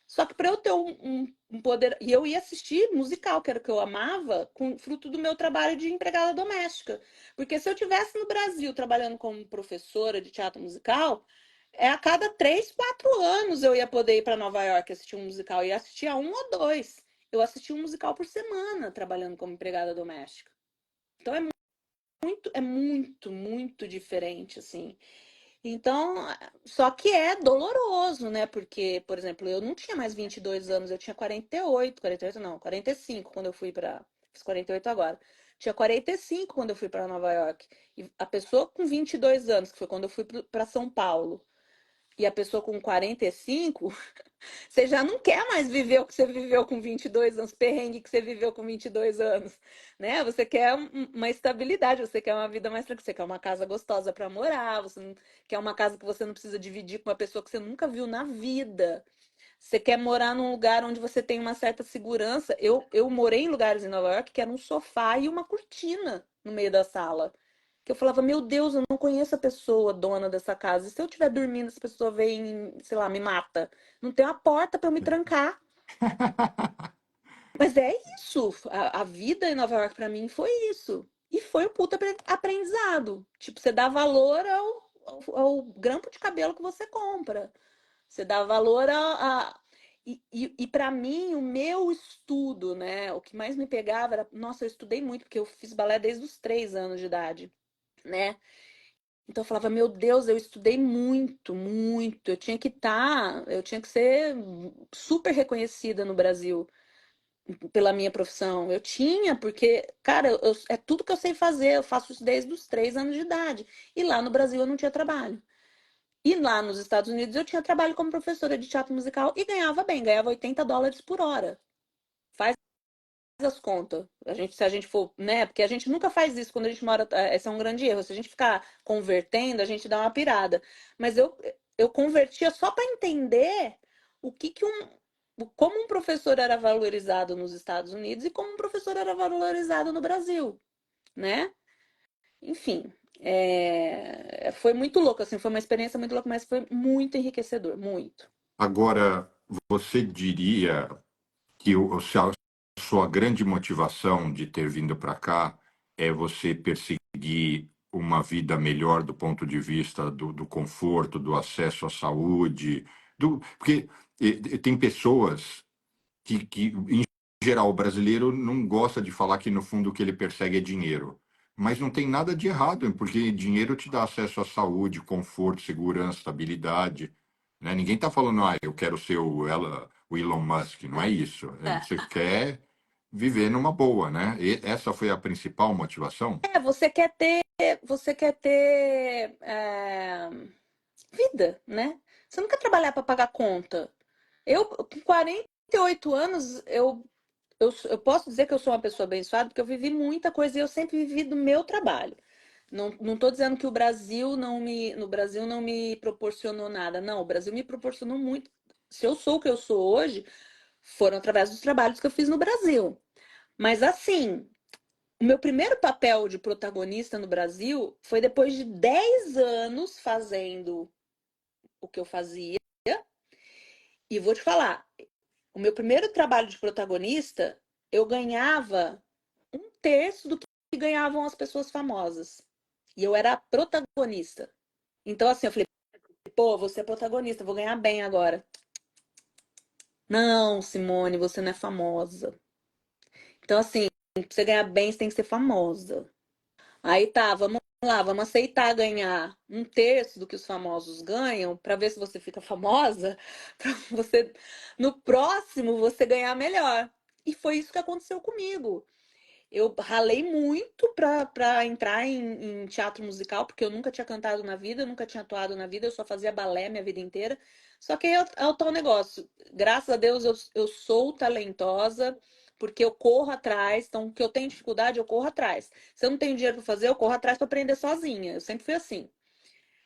só que para eu ter um poder, e eu ia assistir musical, que era o que eu amava, com fruto do meu trabalho de empregada doméstica, porque se eu tivesse no Brasil trabalhando como professora de teatro musical, a cada 3, 4 anos eu ia poder ir para Nova York assistir um musical. E assistia um ou dois. Eu assistia um musical por semana trabalhando como empregada doméstica. Então muito diferente, assim. Então, só que é doloroso, né? Porque, por exemplo, eu não tinha mais 22 anos, eu tinha 48 não, 45 quando eu fui para. Fiz 48 agora. Tinha 45 quando eu fui para Nova York. E a pessoa com 22 anos, que foi quando eu fui para São Paulo, e a pessoa com 45, você já não quer mais viver o que você viveu com 22 anos, perrengue que você viveu com 22 anos, né? Você quer uma estabilidade, você quer uma vida mais tranquila, você quer uma casa gostosa para morar, você não, quer uma casa que você não precisa dividir com uma pessoa que você nunca viu na vida. Você quer morar num lugar onde você tem uma certa segurança. Eu morei em lugares em Nova York que era um sofá e uma cortina no meio da sala. Que eu falava, meu Deus, eu não conheço a pessoa dona dessa casa. E se eu estiver dormindo, essa pessoa vem, sei lá, me mata. Não tem uma porta para eu me trancar. Mas é isso. A vida em Nova York para mim foi isso. E foi um puta aprendizado. Tipo, você dá valor ao grampo de cabelo que você compra. Você dá valor e para mim, o meu estudo, né? O que mais me pegava era. Nossa, eu estudei muito, porque eu fiz balé desde os 3 anos de idade, né? Então eu falava, meu Deus, eu estudei muito. Eu tinha que ser super reconhecida no Brasil pela minha profissão. Eu tinha, porque, cara, é tudo que eu sei fazer, eu faço isso desde os 3 anos de idade. E lá no Brasil eu não tinha trabalho. E lá nos Estados Unidos eu tinha trabalho como professora de teatro musical e ganhava bem, ganhava US$ 80 por hora. Faz as contas. Se a gente for, né? Porque a gente nunca faz isso quando a gente mora. Esse é um grande erro. Se a gente ficar convertendo, a gente dá uma pirada. Mas eu convertia só para entender o que que como um professor era valorizado nos Estados Unidos e como um professor era valorizado no Brasil, né? Enfim, foi muito louco, assim, foi uma experiência muito louca, mas foi muito enriquecedor, muito. Agora, você diria que a sua grande motivação de ter vindo para cá é você perseguir uma vida melhor do ponto de vista do conforto, do acesso à saúde, porque tem pessoas em geral, o brasileiro não gosta de falar que no fundo o que ele persegue é dinheiro. Mas não tem nada de errado, porque dinheiro te dá acesso à saúde, conforto, segurança, estabilidade. Né? Ninguém está falando, eu quero ser o Elon Musk, não é isso. Você quer viver numa boa, né? E essa foi a principal motivação? Você quer ter vida, né? Você não quer trabalhar para pagar conta. Eu, com 48 anos, eu posso dizer que eu sou uma pessoa abençoada, porque eu vivi muita coisa e eu sempre vivi do meu trabalho. Não estou dizendo que no Brasil não me proporcionou nada. Não, o Brasil me proporcionou muito. Se eu sou o que eu sou hoje, foram através dos trabalhos que eu fiz no Brasil. Mas assim, o meu primeiro papel de protagonista no Brasil foi depois de 10 anos fazendo o que eu fazia. E vou te falar, o meu primeiro trabalho de protagonista, eu ganhava 1/3 do que ganhavam as pessoas famosas. E eu era a protagonista. Então, assim, eu falei, pô, você é protagonista, vou ganhar bem agora. Não, Simone, você não é famosa. Então, assim, pra você ganhar bem, você tem que ser famosa. Aí tá, vamos lá, vamos aceitar ganhar 1/3 do que os famosos ganham para ver se você fica famosa, para você no próximo você ganhar melhor. E foi isso que aconteceu comigo. Eu ralei muito para entrar em teatro musical, porque eu nunca tinha cantado na vida, eu nunca tinha atuado na vida, eu só fazia balé minha vida inteira. Só que aí é o tal negócio. Graças a Deus eu sou talentosa, porque eu corro atrás. Então, o que eu tenho dificuldade, eu corro atrás. Se eu não tenho dinheiro para fazer, eu corro atrás para aprender sozinha. Eu sempre fui assim.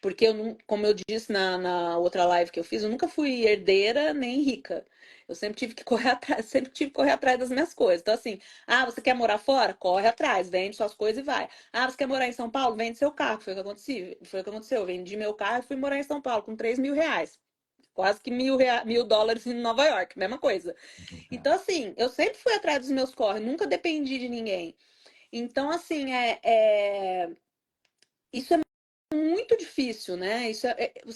Porque eu não, como eu disse na outra live que eu fiz, eu nunca fui herdeira nem rica. Eu sempre tive que correr atrás, sempre tive que correr atrás das minhas coisas. Então, assim, você quer morar fora? Corre atrás, vende suas coisas e vai. Você quer morar em São Paulo? Vende seu carro. Foi o que aconteceu. Foi o que aconteceu. Eu vendi meu carro e fui morar em São Paulo com R$ 3.000. Quase que $1.000 em Nova York, mesma coisa. Então, assim, eu sempre fui atrás dos meus corres, nunca dependi de ninguém. Então, assim, isso é muito difícil, né? Se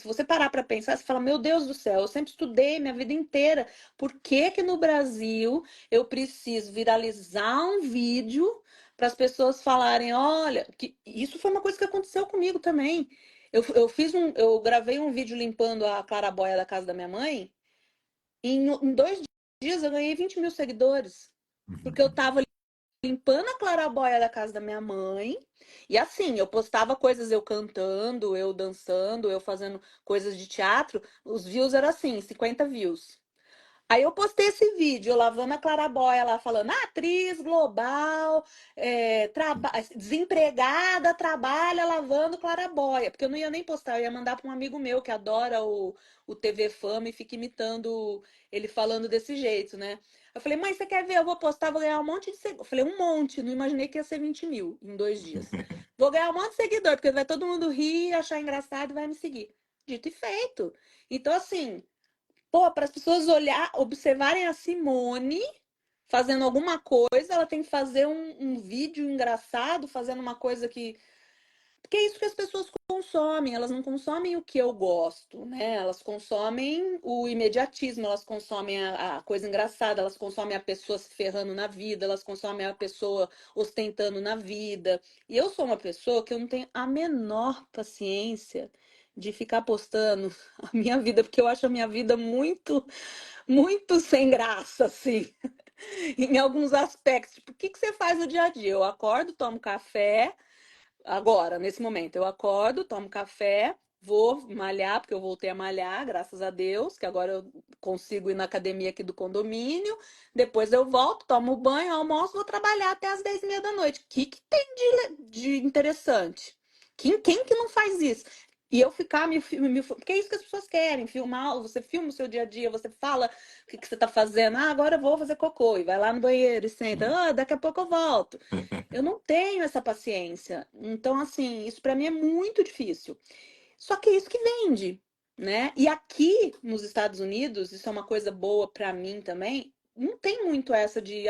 você parar para pensar, você fala, meu Deus do céu, eu sempre estudei minha vida inteira. Por que que no Brasil eu preciso viralizar um vídeo para as pessoas falarem, olha, que isso foi uma coisa que aconteceu comigo também. Eu gravei um vídeo limpando a clarabóia da casa da minha mãe. E em 2 dias eu ganhei 20 mil seguidores. Porque eu tava limpando a clarabóia da casa da minha mãe. E assim, eu postava coisas eu cantando, eu dançando, eu fazendo coisas de teatro. Os views eram assim, 50 views. Aí eu postei esse vídeo, eu lavando a clarabóia lá, falando, atriz global, desempregada, trabalha lavando clarabóia. Porque eu não ia nem postar, eu ia mandar para um amigo meu que adora o TV Fama e fica imitando ele falando desse jeito, né? Eu falei, mãe, você quer ver? Eu vou postar, vou ganhar um monte de seguidor. Eu falei, um monte, não imaginei que ia ser 20 mil em 2 dias. Vou ganhar um monte de seguidor, porque vai todo mundo rir, achar engraçado e vai me seguir. Dito e feito. Então, assim, pô, para as pessoas observarem a Simone fazendo alguma coisa, ela tem que fazer um vídeo engraçado, fazendo uma coisa que. Porque é isso que as pessoas consomem, elas não consomem o que eu gosto, né? Elas consomem o imediatismo, elas consomem a coisa engraçada, elas consomem a pessoa se ferrando na vida, elas consomem a pessoa ostentando na vida. E eu sou uma pessoa que eu não tenho a menor paciência de ficar postando a minha vida, porque eu acho a minha vida muito, muito sem graça, assim, em alguns aspectos. Tipo, o que que você faz no dia a dia? Eu acordo, tomo café. Agora, nesse momento, eu acordo, tomo café, vou malhar, porque eu voltei a malhar, graças a Deus, que agora eu consigo ir na academia aqui do condomínio. Depois eu volto, tomo banho, almoço, vou trabalhar até as 10h30 da noite. O que tem de interessante? Quem que não faz isso? E eu ficar porque é isso que as pessoas querem, filmar, você filma o seu dia a dia, você fala o que você está fazendo. Agora eu vou fazer cocô, e vai lá no banheiro e senta. Daqui a pouco eu volto. Eu não tenho essa paciência. Então, assim, isso para mim é muito difícil. Só que é isso que vende, né? E aqui nos Estados Unidos, isso é uma coisa boa para mim também. Não tem muito essa de,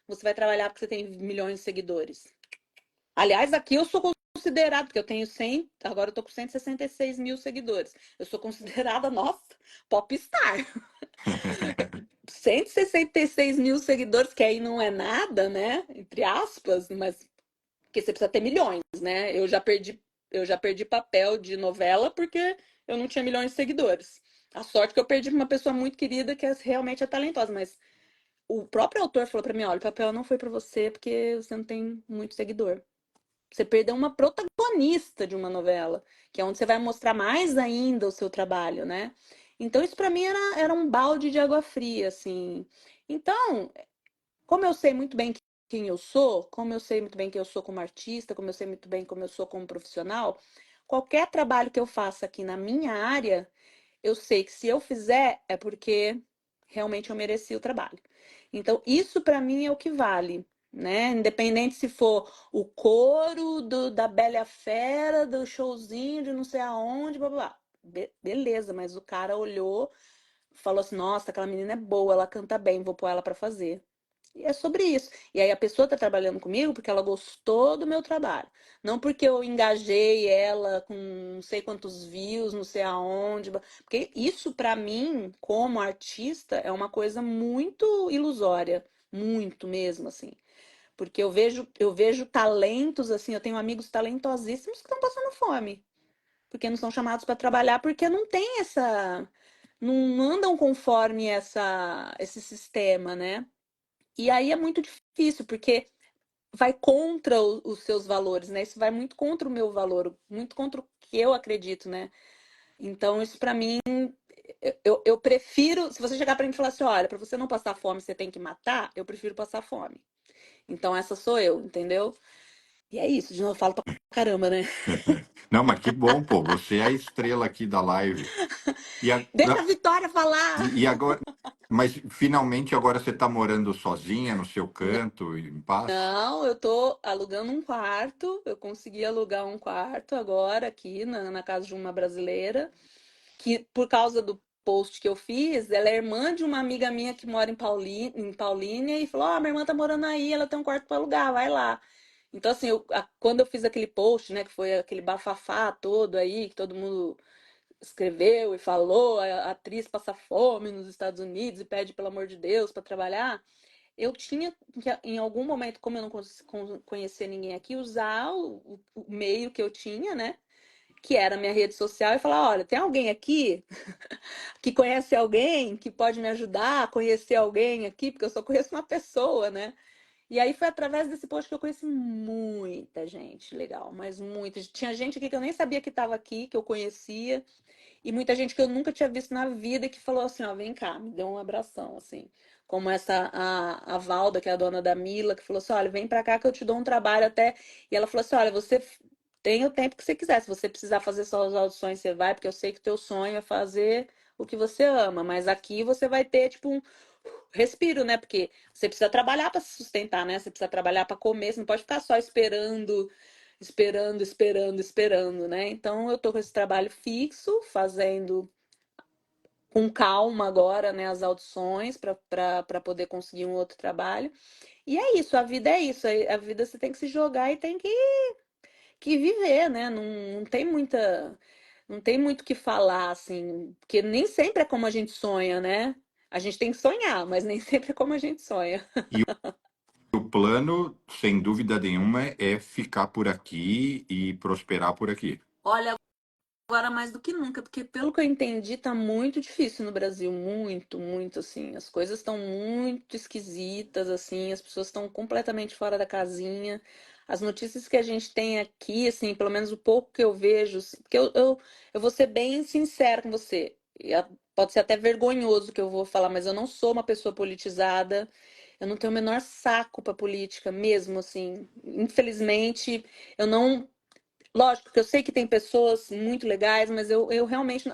você vai trabalhar porque você tem milhões de seguidores. Aliás, aqui eu sou considerada, porque eu tenho 100, agora eu tô com 166 mil seguidores. Eu sou considerada, nossa, popstar. 166 mil seguidores, que aí não é nada, né? Entre aspas, mas porque você precisa ter milhões, né? Eu já perdi papel de novela porque eu não tinha milhões de seguidores. A sorte que eu perdi pra uma pessoa muito querida que realmente é talentosa, mas o próprio autor falou pra mim, olha, o papel não foi pra você porque você não tem muito seguidor. Você perdeu uma protagonista de uma novela, que é onde você vai mostrar mais ainda o seu trabalho, né? Então isso pra mim era um balde de água fria, assim. Então, como eu sei muito bem quem eu sou, como eu sei muito bem quem eu sou como artista, como eu sei muito bem como eu sou como profissional, qualquer trabalho que eu faça aqui na minha área, eu sei que se eu fizer é porque realmente eu mereci o trabalho. Então, isso para mim é o que vale, né? Independente se for o coro da Bela e a Fera, do showzinho de não sei aonde, blá blá blá. Beleza, mas o cara olhou, falou assim: nossa, aquela menina é boa, ela canta bem, vou pôr ela para fazer. E é sobre isso. E aí a pessoa está trabalhando comigo porque ela gostou do meu trabalho. Não porque eu engajei ela com não sei quantos views, não sei aonde. Porque isso, para mim, como artista, é uma coisa muito ilusória. Muito mesmo, assim. Porque eu vejo talentos, assim, eu tenho amigos talentosíssimos que estão passando fome. Porque não são chamados para trabalhar, porque não tem essa. Não andam conforme esse sistema, né? E aí é muito difícil, porque vai contra os seus valores, né? Isso vai muito contra o meu valor, muito contra o que eu acredito, né? Então, isso pra mim, eu prefiro. Se você chegar pra mim e falar assim: olha, pra você não passar fome, você tem que matar, eu prefiro passar fome. Então, essa sou eu, entendeu? E é isso, de novo, eu falo pra caramba, né? Não, mas que bom, pô. Você é a estrela aqui da live. E, Deixa a Vitória falar! e agora, mas finalmente agora você está morando sozinha no seu canto, em paz? Não, eu tô alugando um quarto. Eu consegui alugar um quarto agora aqui na casa de uma brasileira, que por causa do post que eu fiz, ela é irmã de uma amiga minha que mora em Paulínia e falou: Ó, minha irmã tá morando aí, ela tem um quarto para alugar, vai lá. Então, assim, quando eu fiz aquele post, né, que foi aquele bafafá todo aí, que todo mundo escreveu e falou, a atriz passa fome nos Estados Unidos e pede, pelo amor de Deus, para trabalhar. Eu tinha que, em algum momento, como eu não conhecia ninguém aqui, usar o meio que eu tinha, né? Que era a minha rede social, e falar: olha, tem alguém aqui que conhece alguém que pode me ajudar a conhecer alguém aqui, porque eu só conheço uma pessoa, né? E aí foi através desse post que eu conheci muita gente legal, mas muita. Tinha gente aqui que eu nem sabia que estava aqui, que eu conhecia. E muita gente que eu nunca tinha visto na vida e que falou assim, ó, vem cá, me deu um abração, assim. Como a Valda, que é a dona da Mila, que falou assim, olha, vem pra cá que eu te dou um trabalho até... E ela falou assim, olha, você tem o tempo que você quiser. Se você precisar fazer suas audições, você vai, porque eu sei que teu sonho é fazer o que você ama. Mas aqui você vai ter, tipo, um respiro, né? Porque você precisa trabalhar para se sustentar, né? Você precisa trabalhar para comer, você não pode ficar só esperando, né? Então eu tô com esse trabalho fixo, fazendo com calma agora, né, as audições para poder conseguir um outro trabalho. E é isso, a vida é isso. A vida você tem que se jogar e tem que viver, né? Não tem muita, não tem muito o que falar, assim, porque nem sempre é como a gente sonha, né? A gente tem que sonhar, mas nem sempre é como a gente sonha. E o plano, sem dúvida nenhuma, é ficar por aqui e prosperar por aqui. Olha, agora mais do que nunca, porque pelo que eu entendi, tá muito difícil no Brasil, muito, muito assim. As coisas estão muito esquisitas, assim, as pessoas estão completamente fora da casinha. As notícias que a gente tem aqui, assim, pelo menos o pouco que eu vejo, assim, porque eu vou ser bem sincera com você. Pode ser até vergonhoso o que eu vou falar, mas eu não sou uma pessoa politizada. Eu não tenho o menor saco pra política, mesmo assim. Infelizmente, eu não. Lógico que eu sei que tem pessoas muito legais, mas eu realmente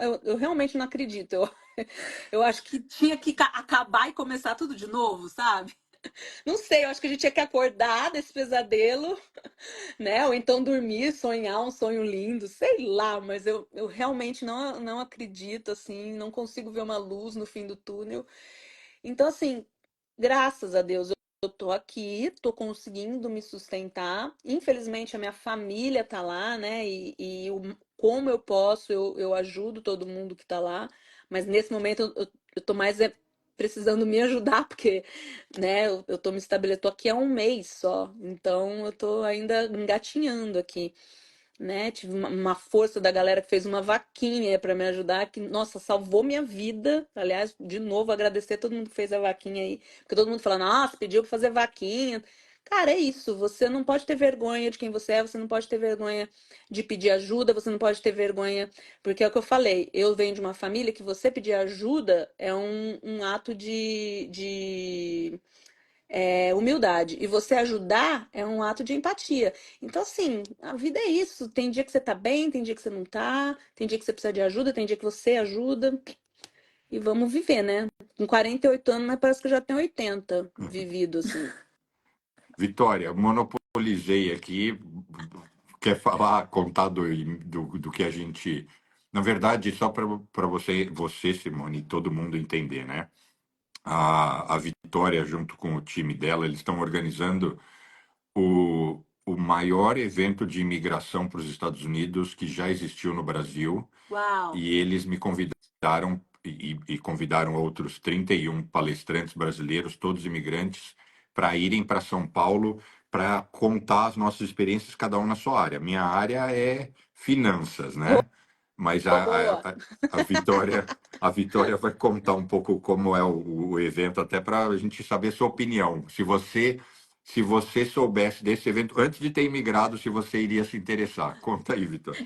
não acredito. Eu acho que tinha que acabar e começar tudo de novo, sabe? Não sei, eu acho que a gente tinha que acordar desse pesadelo, né? Ou então dormir, sonhar um sonho lindo, sei lá, mas eu realmente não acredito, assim, não consigo ver uma luz no fim do túnel. Então, assim, graças a Deus eu tô aqui, tô conseguindo me sustentar. Infelizmente, a minha família tá lá, né? Como eu posso, eu ajudo todo mundo que tá lá. Mas nesse momento eu tô mais precisando me ajudar, porque, né, eu tô me estabelecendo, tô aqui há um mês só. Então, eu tô ainda engatinhando aqui, né? Tive uma força da galera que fez uma vaquinha para me ajudar, que, nossa, salvou minha vida. Aliás, de novo, agradecer a todo mundo que fez a vaquinha aí, porque todo mundo fala, nossa, pediu para fazer vaquinha. Cara, é isso. Você não pode ter vergonha de quem você é, você não pode ter vergonha de pedir ajuda, você não pode ter vergonha, porque é o que eu falei. Eu venho de uma família que você pedir ajuda é um ato de humildade. E você ajudar é um ato de empatia. Então, assim, a vida é isso. Tem dia que você tá bem, tem dia que você não tá, tem dia que você precisa de ajuda, tem dia que você ajuda. E vamos viver, né? Com 48 anos, mas parece que eu já tenho 80 vivido, assim. Vitória, monopolizei aqui. Quer falar, contar do que a gente. Na verdade, só para você, Simone, e todo mundo entender, né? A Vitória, junto com o time dela, eles estão organizando o maior evento de imigração para os Estados Unidos que já existiu no Brasil. Uau! E eles me convidaram e convidaram outros 31 palestrantes brasileiros, todos imigrantes, para irem para São Paulo para contar as nossas experiências, cada um na sua área. Minha área é finanças, né? Mas Boa! a Vitória vai contar um pouco como é o evento, até para a gente saber sua opinião. Se você soubesse desse evento antes de ter imigrado, se você iria se interessar. Conta aí, Vitória.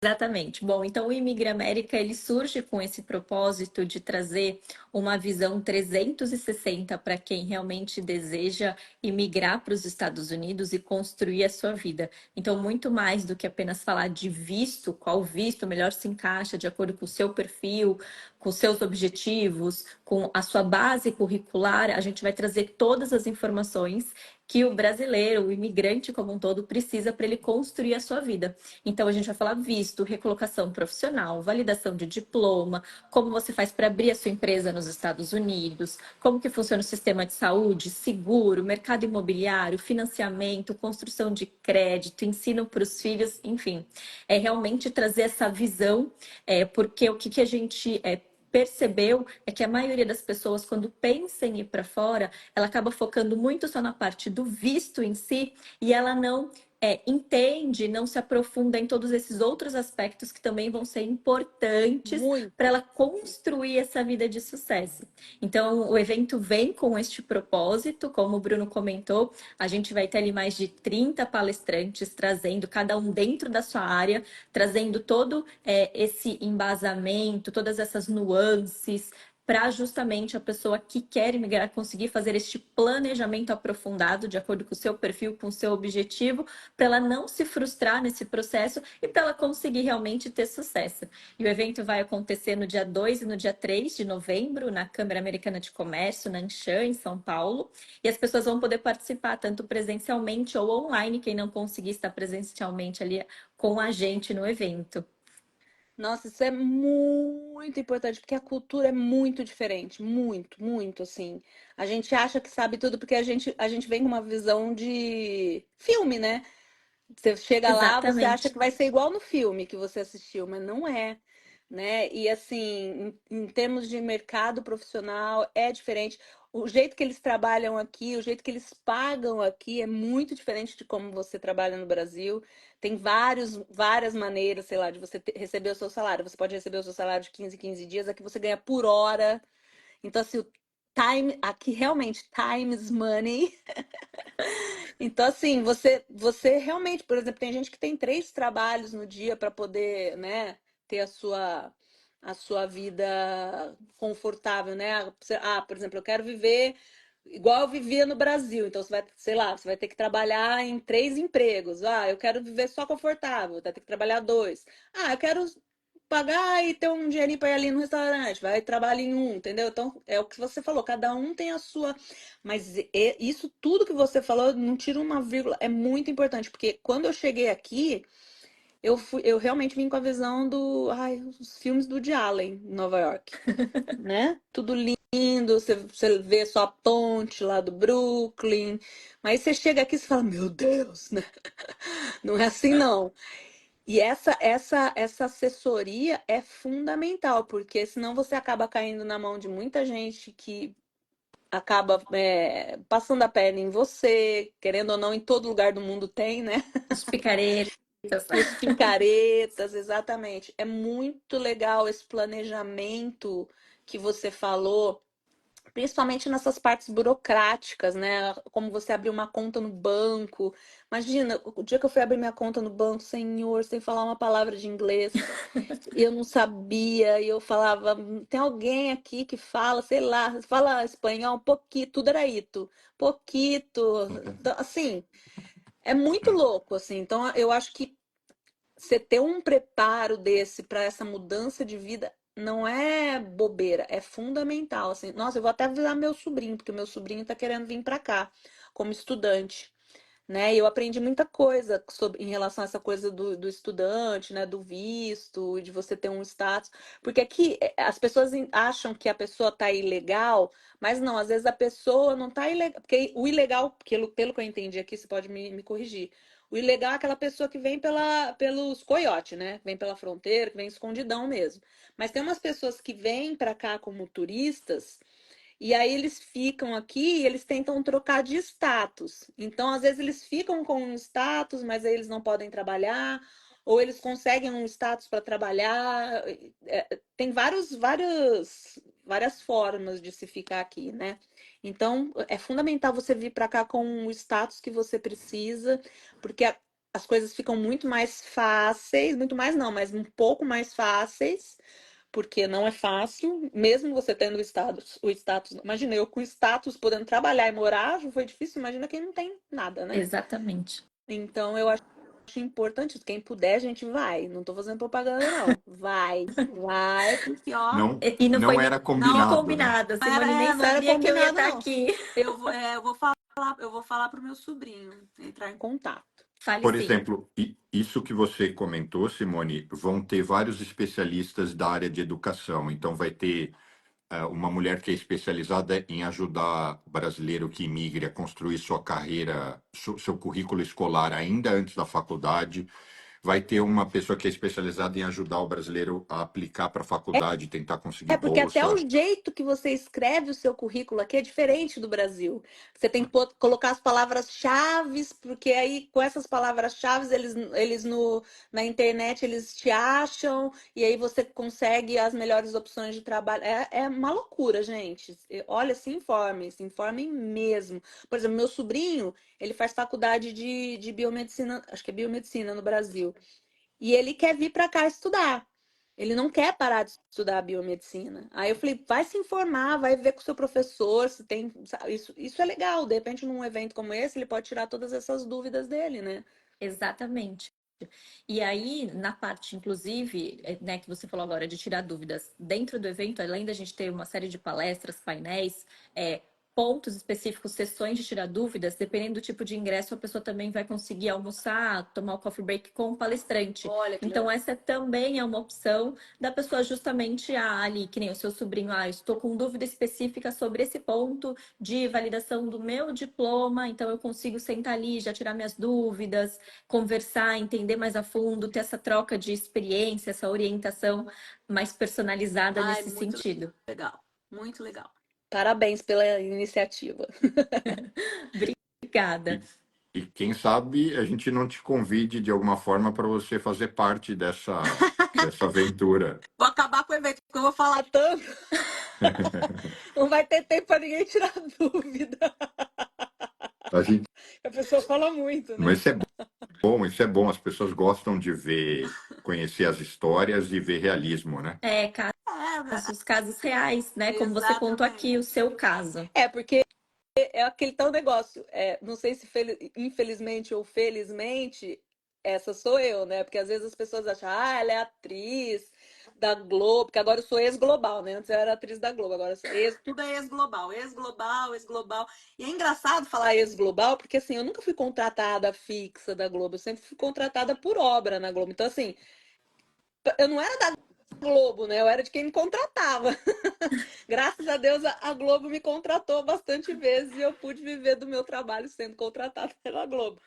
Exatamente. Bom, então o Imigra América ele surge com esse propósito de trazer uma visão 360 para quem realmente deseja imigrar para os Estados Unidos e construir a sua vida. Então, muito mais do que apenas falar de visto, qual visto melhor se encaixa de acordo com o seu perfil, com seus objetivos, com a sua base curricular, a gente vai trazer todas as informações que o brasileiro, o imigrante como um todo, precisa para ele construir a sua vida. Então, a gente vai falar visto, recolocação profissional, validação de diploma, como você faz para abrir a sua empresa nos Estados Unidos, como que funciona o sistema de saúde, seguro, mercado imobiliário, financiamento, construção de crédito, ensino para os filhos, enfim. É realmente trazer essa visão, porque o que a gente percebeu é que a maioria das pessoas, quando pensa em ir para fora, ela acaba focando muito só na parte do visto em si e ela não entende, não se aprofunda em todos esses outros aspectos que também vão ser importantes para Muito. ela construir essa vida de sucesso. Então, o evento vem com este propósito, como o Bruno comentou, a gente vai ter ali mais de 30 palestrantes trazendo, cada um dentro da sua área, trazendo todo esse embasamento, todas essas nuances, para justamente a pessoa que quer migrar conseguir fazer este planejamento aprofundado de acordo com o seu perfil, com o seu objetivo, para ela não se frustrar nesse processo e para ela conseguir realmente ter sucesso. E o evento vai acontecer no dia 2 e no dia 3 de novembro, na Câmara Americana de Comércio, na Anshan, em São Paulo. E as pessoas vão poder participar tanto presencialmente ou online, quem não conseguir estar presencialmente ali com a gente no evento. Nossa, isso é muito importante, porque a cultura é muito diferente, muito, muito, assim. A gente acha que sabe tudo porque a gente vem com uma visão de filme, né? Você chega lá, você acha Exatamente. que vai ser igual no filme que você assistiu, mas não é, né? E assim, em termos de mercado profissional, é diferente. O jeito que eles trabalham aqui, o jeito que eles pagam aqui é muito diferente de como você trabalha no Brasil. Tem várias maneiras, sei lá, de você receber o seu salário. Você pode receber o seu salário de 15 em 15 dias, aqui você ganha por hora. Então, assim, o time, aqui realmente, time is money. Então, assim, você realmente, por exemplo, tem gente que tem 3 trabalhos no dia para poder, né, ter a sua vida confortável, né? Por exemplo, eu quero viver igual eu vivia no Brasil. Então, você vai, sei lá, você vai ter que trabalhar em 3 empregos. Eu quero viver só confortável, vai ter que trabalhar 2. Eu quero pagar e ter um dinheirinho para ir ali no restaurante, vai trabalhar em um, entendeu? Então, é o que você falou, cada um tem a sua. Mas isso tudo que você falou, não tira uma vírgula, é muito importante, porque quando eu cheguei aqui, eu realmente vim com a visão os filmes do Woody Allen, em Nova York, né? Tudo lindo, você vê só a ponte lá do Brooklyn, mas você chega aqui e fala, meu Deus, né? Não é assim não. E essa assessoria é fundamental, porque senão você acaba caindo na mão de muita gente que acaba passando a perna em você, querendo ou não, em todo lugar do mundo tem, né? Os picaretas. Os picaretas, exatamente. É muito legal esse planejamento que você falou, principalmente nessas partes burocráticas, né? Como você abrir uma conta no banco. Imagina, o dia que eu fui abrir minha conta no banco, senhor, sem falar uma palavra de inglês. Eu não sabia, e eu falava, tem alguém aqui que fala, sei lá, fala espanhol, um pouquinho, tudo era ito, pouquito, então, assim, é muito louco, assim, então eu acho que você ter um preparo desse para essa mudança de vida não é bobeira, é fundamental, assim, nossa, eu vou até avisar meu sobrinho, porque meu sobrinho tá querendo vir para cá como estudante, né? E eu aprendi muita coisa em relação a essa coisa do estudante, né? Do visto, de você ter um status. Porque aqui as pessoas acham que a pessoa tá ilegal, mas não, às vezes a pessoa não tá ilegal. Porque o ilegal, pelo que eu entendi aqui, você pode me corrigir. O ilegal é aquela pessoa que vem pelos coiotes, né? Vem pela fronteira, que vem escondidão mesmo. Mas tem umas pessoas que vêm para cá como turistas. E aí eles ficam aqui e eles tentam trocar de status. Então, às vezes, eles ficam com um status, mas aí eles não podem trabalhar, ou eles conseguem um status para trabalhar. Tem várias formas de se ficar aqui, né? Então, é fundamental você vir para cá com o status que você precisa, porque as coisas ficam muito mais fáceis, muito mais não, mas um pouco mais fáceis, porque não é fácil, mesmo você tendo o status, imagina eu com o status podendo trabalhar e morar, já foi difícil, imagina quem não tem nada, né? Exatamente. Então eu acho importante, quem puder, a gente vai. Não tô fazendo propaganda, não. Vai, porque ó. Não, E não foi não era nem combinado, né? combinado. A Não era, Simone nem não era sabia que eu ia combinado, estar não. aqui. Eu vou falar pro meu sobrinho entrar em contato. Fale Por sim. exemplo, isso que você comentou, Simone, vão ter vários especialistas da área de educação. Então, vai ter uma mulher que é especializada em ajudar o brasileiro que imigre a construir sua carreira, seu currículo escolar ainda antes da faculdade. Vai ter uma pessoa que é especializada em ajudar o brasileiro a aplicar para a faculdade, tentar conseguir É porque até o bolsa. jeito que você escreve o seu currículo aqui é diferente do Brasil. Você tem que colocar as palavras-chave, porque aí com essas palavras-chave eles na internet eles te acham e aí você consegue as melhores opções de trabalho. É uma loucura, gente. Olha, se informem mesmo. Por exemplo, meu sobrinho, ele faz faculdade de biomedicina, acho que é biomedicina no Brasil. E ele quer vir para cá estudar. Ele não quer parar de estudar biomedicina. Aí eu falei, vai se informar, vai ver com o seu professor se tem. Isso é legal. De repente, num evento como esse, ele pode tirar todas essas dúvidas dele, né? Exatamente. E aí, na parte, inclusive, né, que você falou agora de tirar dúvidas, dentro do evento, além da gente ter uma série de palestras, painéis, pontos específicos, sessões de tirar dúvidas, dependendo do tipo de ingresso, a pessoa também vai conseguir almoçar, tomar o coffee break com o palestrante. Olha que Então, legal. essa também é uma opção da pessoa justamente ali, que nem o seu sobrinho, estou com dúvida específica sobre esse ponto de validação do meu diploma, então eu consigo sentar ali, já tirar minhas dúvidas, conversar, entender mais a fundo, ter essa troca de experiência, essa orientação mais personalizada nesse Muito sentido. legal. Muito legal. Parabéns pela iniciativa. Obrigada. E quem sabe a gente não te convide de alguma forma para você fazer parte dessa aventura. Vou acabar com o evento, porque eu vou falar tanto. Não vai ter tempo para ninguém tirar dúvida. A gente... A pessoa fala muito, né? Mas isso é bom. As pessoas gostam de ver, conhecer as histórias e ver realismo, né? Casos reais, né? Como você contou aqui, o seu caso. Porque é aquele tal negócio. Não sei se infelizmente ou felizmente, essa sou eu, né? Porque às vezes as pessoas acham, ela é atriz da Globo, porque agora eu sou ex-global, né? Antes eu era atriz da Globo, agora eu sou tudo é ex-global, ex-global, ex-global. E é engraçado falar ex-global, porque assim, eu nunca fui contratada fixa da Globo, eu sempre fui contratada por obra na Globo. Então, assim, eu não era da Globo, né? Eu era de quem me contratava. Graças a Deus, a Globo me contratou bastante vezes e eu pude viver do meu trabalho sendo contratada pela Globo.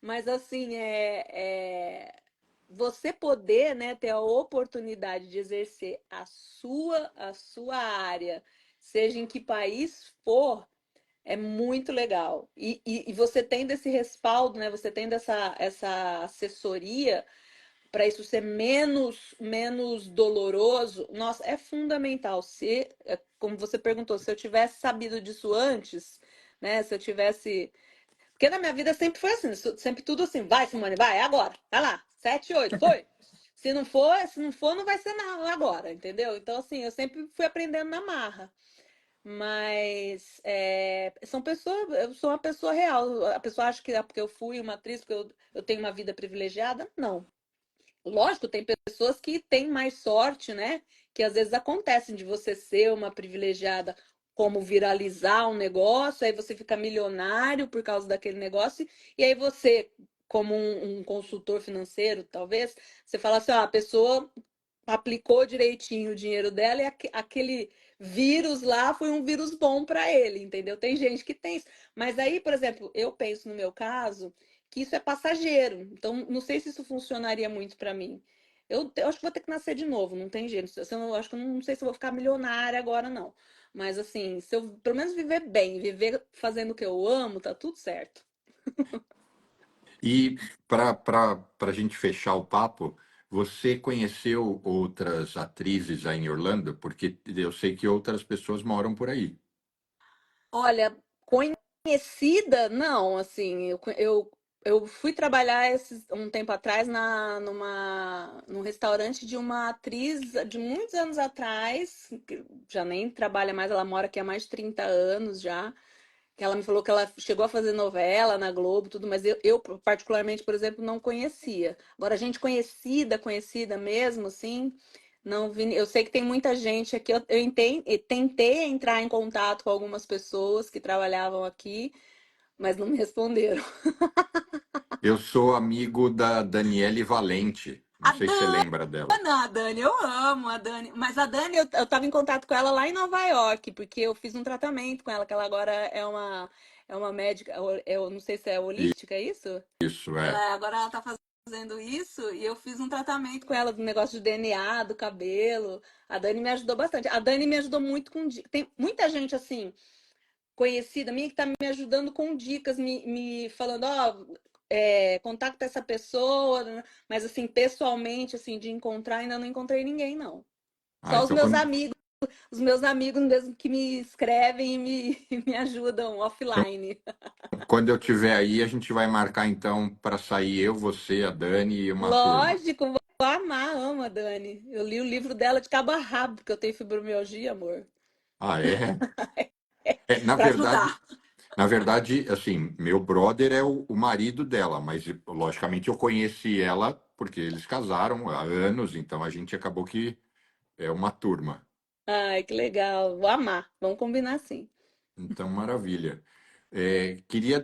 Mas assim, você poder, né, ter a oportunidade de exercer a sua área, seja em que país for, é muito legal. E você tendo esse respaldo, né, você tendo essa assessoria para isso ser menos doloroso, nossa, é fundamental. Como você perguntou, se eu tivesse sabido disso antes, né? Se eu tivesse. Porque na minha vida sempre foi assim, sempre tudo assim, vai, Simone, vai, é agora, vai lá, 7, 8, foi. Se não for, não vai ser nada agora, entendeu? Então, assim, eu sempre fui aprendendo na marra. Mas são pessoas, eu sou uma pessoa real. A pessoa acha que é porque eu fui uma atriz, porque eu tenho uma vida privilegiada. Não. Lógico, tem pessoas que têm mais sorte, né? Que às vezes acontecem de você ser uma privilegiada, como viralizar um negócio, aí você fica milionário por causa daquele negócio, e aí você, como um consultor financeiro, talvez, você fala assim, a pessoa aplicou direitinho o dinheiro dela e aquele vírus lá foi um vírus bom para ele, entendeu? Tem gente que tem isso. Mas aí, por exemplo, eu penso no meu caso que isso é passageiro. Então, não sei se isso funcionaria muito para mim. Eu acho que vou ter que nascer de novo, não tem jeito. Eu acho que eu não sei se eu vou ficar milionária agora, não. Mas assim, se eu pelo menos viver bem, viver fazendo o que eu amo, tá tudo certo. E para a gente fechar o papo, você conheceu outras atrizes aí em Orlando? Porque eu sei que outras pessoas moram por aí. Olha, conhecida, não, assim, eu eu fui trabalhar um tempo atrás num restaurante de uma atriz de muitos anos atrás, que já nem trabalha mais, ela mora aqui há mais de 30 anos já. Que ela me falou que ela chegou a fazer novela na Globo, tudo, mas eu particularmente, por exemplo, não conhecia. Agora, gente conhecida mesmo, assim, não vi. Eu sei que tem muita gente aqui. Eu tentei entrar em contato com algumas pessoas que trabalhavam aqui, mas não me responderam. Eu sou amigo da Daniele Valente. Não A sei se você lembra dela. Dana, a Dani, eu amo a Dani. Mas a Dani, eu tava em contato com ela lá em Nova York, porque eu fiz um tratamento com ela, que ela agora é uma médica, eu não sei se é holística, é isso? Isso, é. Agora ela tá fazendo isso e eu fiz um tratamento com ela do negócio de DNA, do cabelo. A Dani me ajudou bastante. A Dani me ajudou muito com. Tem muita gente assim, conhecida minha, que tá me ajudando com dicas, me falando, ó, contacta essa pessoa, né? Mas assim, pessoalmente, assim, de encontrar, ainda não encontrei ninguém, não. Ah, Só então os meus amigos mesmo que me escrevem e me, me ajudam offline. quando eu tiver aí, a gente vai marcar então para sair eu, você, a Dani e uma turma. Lógico, vou amar, amo a Dani. Eu li o livro dela de cabo a rabo, porque eu tenho fibromialgia, amor. Ah, é? É, na Pra verdade, ajudar. na verdade, assim, meu brother é o marido dela, mas logicamente eu conheci ela porque eles casaram há anos, então a gente acabou que é uma turma. Ai, que legal. Vou amar. Vamos combinar sim. Então, maravilha. Queria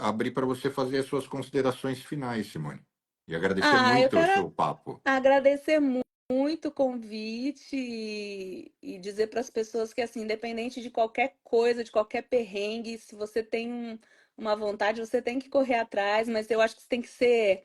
abrir para você fazer as suas considerações finais, Simone. E agradecer Eu muito o quero seu papo. agradecer muito o convite e dizer para as pessoas que, assim, independente de qualquer coisa, de qualquer perrengue, se você tem uma vontade, você tem que correr atrás, mas eu acho que você tem que ser,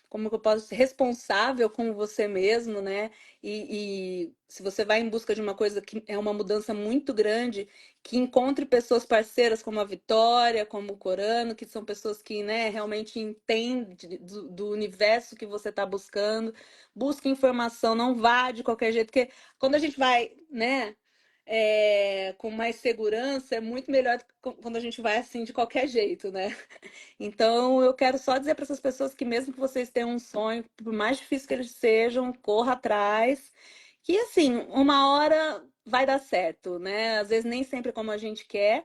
como que eu posso ser responsável com você mesmo, né? E se você vai em busca de uma coisa que é uma mudança muito grande, que encontre pessoas parceiras como a Vitória, como o Corano, que são pessoas que, né, realmente entendem do universo que você está buscando. Busque informação, não vá de qualquer jeito, porque quando a gente vai, né, com mais segurança, é muito melhor do que quando a gente vai assim de qualquer jeito, né? Então, eu quero só dizer para essas pessoas que mesmo que vocês tenham um sonho, por mais difícil que eles sejam, corra atrás, que assim, uma hora vai dar certo, né? Às vezes nem sempre como a gente quer,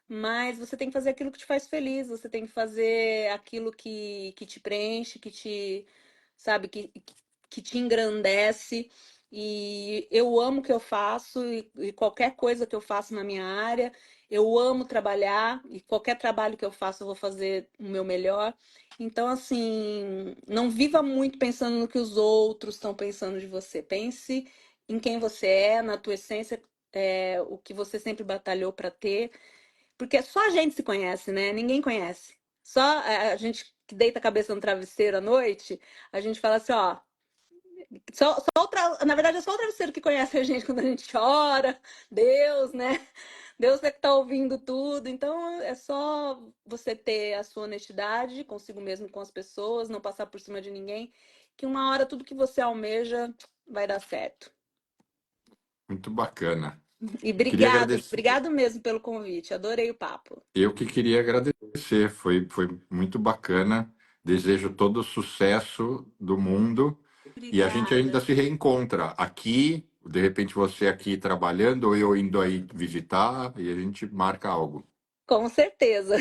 mas você tem que fazer aquilo que te faz feliz, você tem que fazer aquilo que te preenche, sabe, que te engrandece. E eu amo o que eu faço e qualquer coisa que eu faço na minha área, eu amo trabalhar e qualquer trabalho que eu faço eu vou fazer o meu melhor. Então, assim, não viva muito pensando no que os outros estão pensando de você. Pense em quem você é, na tua essência, o que você sempre batalhou para ter. Porque só a gente se conhece, né? Ninguém conhece. Só a gente que deita a cabeça no travesseiro à noite, a gente fala assim, ó. Na verdade, é só o travesseiro que conhece a gente quando a gente chora. Deus, né? Deus é que tá ouvindo tudo. Então, é só você ter a sua honestidade consigo mesmo, com as pessoas, não passar por cima de ninguém, que uma hora tudo que você almeja vai dar certo. Muito bacana. E Queria obrigado, agradecer. obrigado mesmo pelo convite. Adorei o papo. Eu que queria agradecer. Foi muito bacana. Desejo todo o sucesso do mundo. E a gente ainda Obrigada. se reencontra aqui, de repente você aqui trabalhando, ou eu indo aí visitar, e a gente marca algo. Com certeza.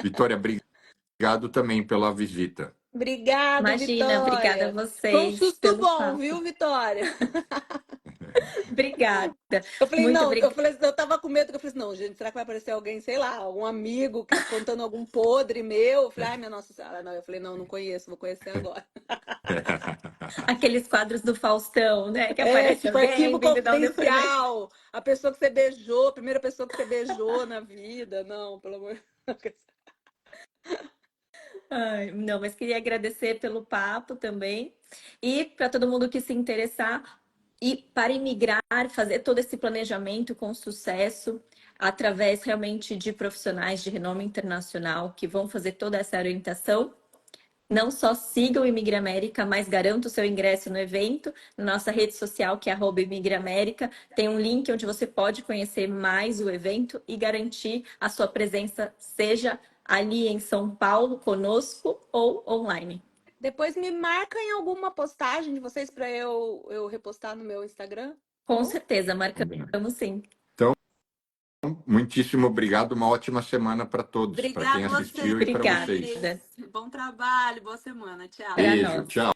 Vitória, obrigado também pela visita. Obrigado, Imagina, obrigada a Vitória. Foi um vocês susto pelo bom, papo. viu, Vitória? Obrigada, Eu falei, muito não, obrigada. eu tava com medo, que eu falei assim, não, gente, será que vai aparecer alguém, sei lá, algum amigo que contando algum podre meu? Eu falei, ai, minha Nossa Senhora, não. Eu falei, não, não conheço, vou conhecer agora. Aqueles quadros do Faustão, né? Que aparece Tipo, alguém arquivo vindo dar um depoimento. confidencial, a pessoa que você beijou, a primeira pessoa que você beijou na vida. Não, pelo amor de Deus. Ai, não, mas queria agradecer pelo papo também. E para todo mundo que se interessar e para imigrar, fazer todo esse planejamento com sucesso, através realmente de profissionais de renome internacional que vão fazer toda essa orientação. Não só siga o Imigra América, mas garanta o seu ingresso no evento, na nossa rede social, que é @ImigraAmérica. Tem um link onde você pode conhecer mais o evento e garantir a sua presença, seja ali em São Paulo conosco ou online. Depois me marca em alguma postagem de vocês para eu repostar no meu Instagram. Com Bom? certeza, Combinado. marcamos sim. Muitíssimo obrigado, uma ótima semana para todos, para quem Obrigada a assistiu você, e para vocês. Obrigada. Bom trabalho, boa semana. Tchau. Para Beijo, nós. tchau.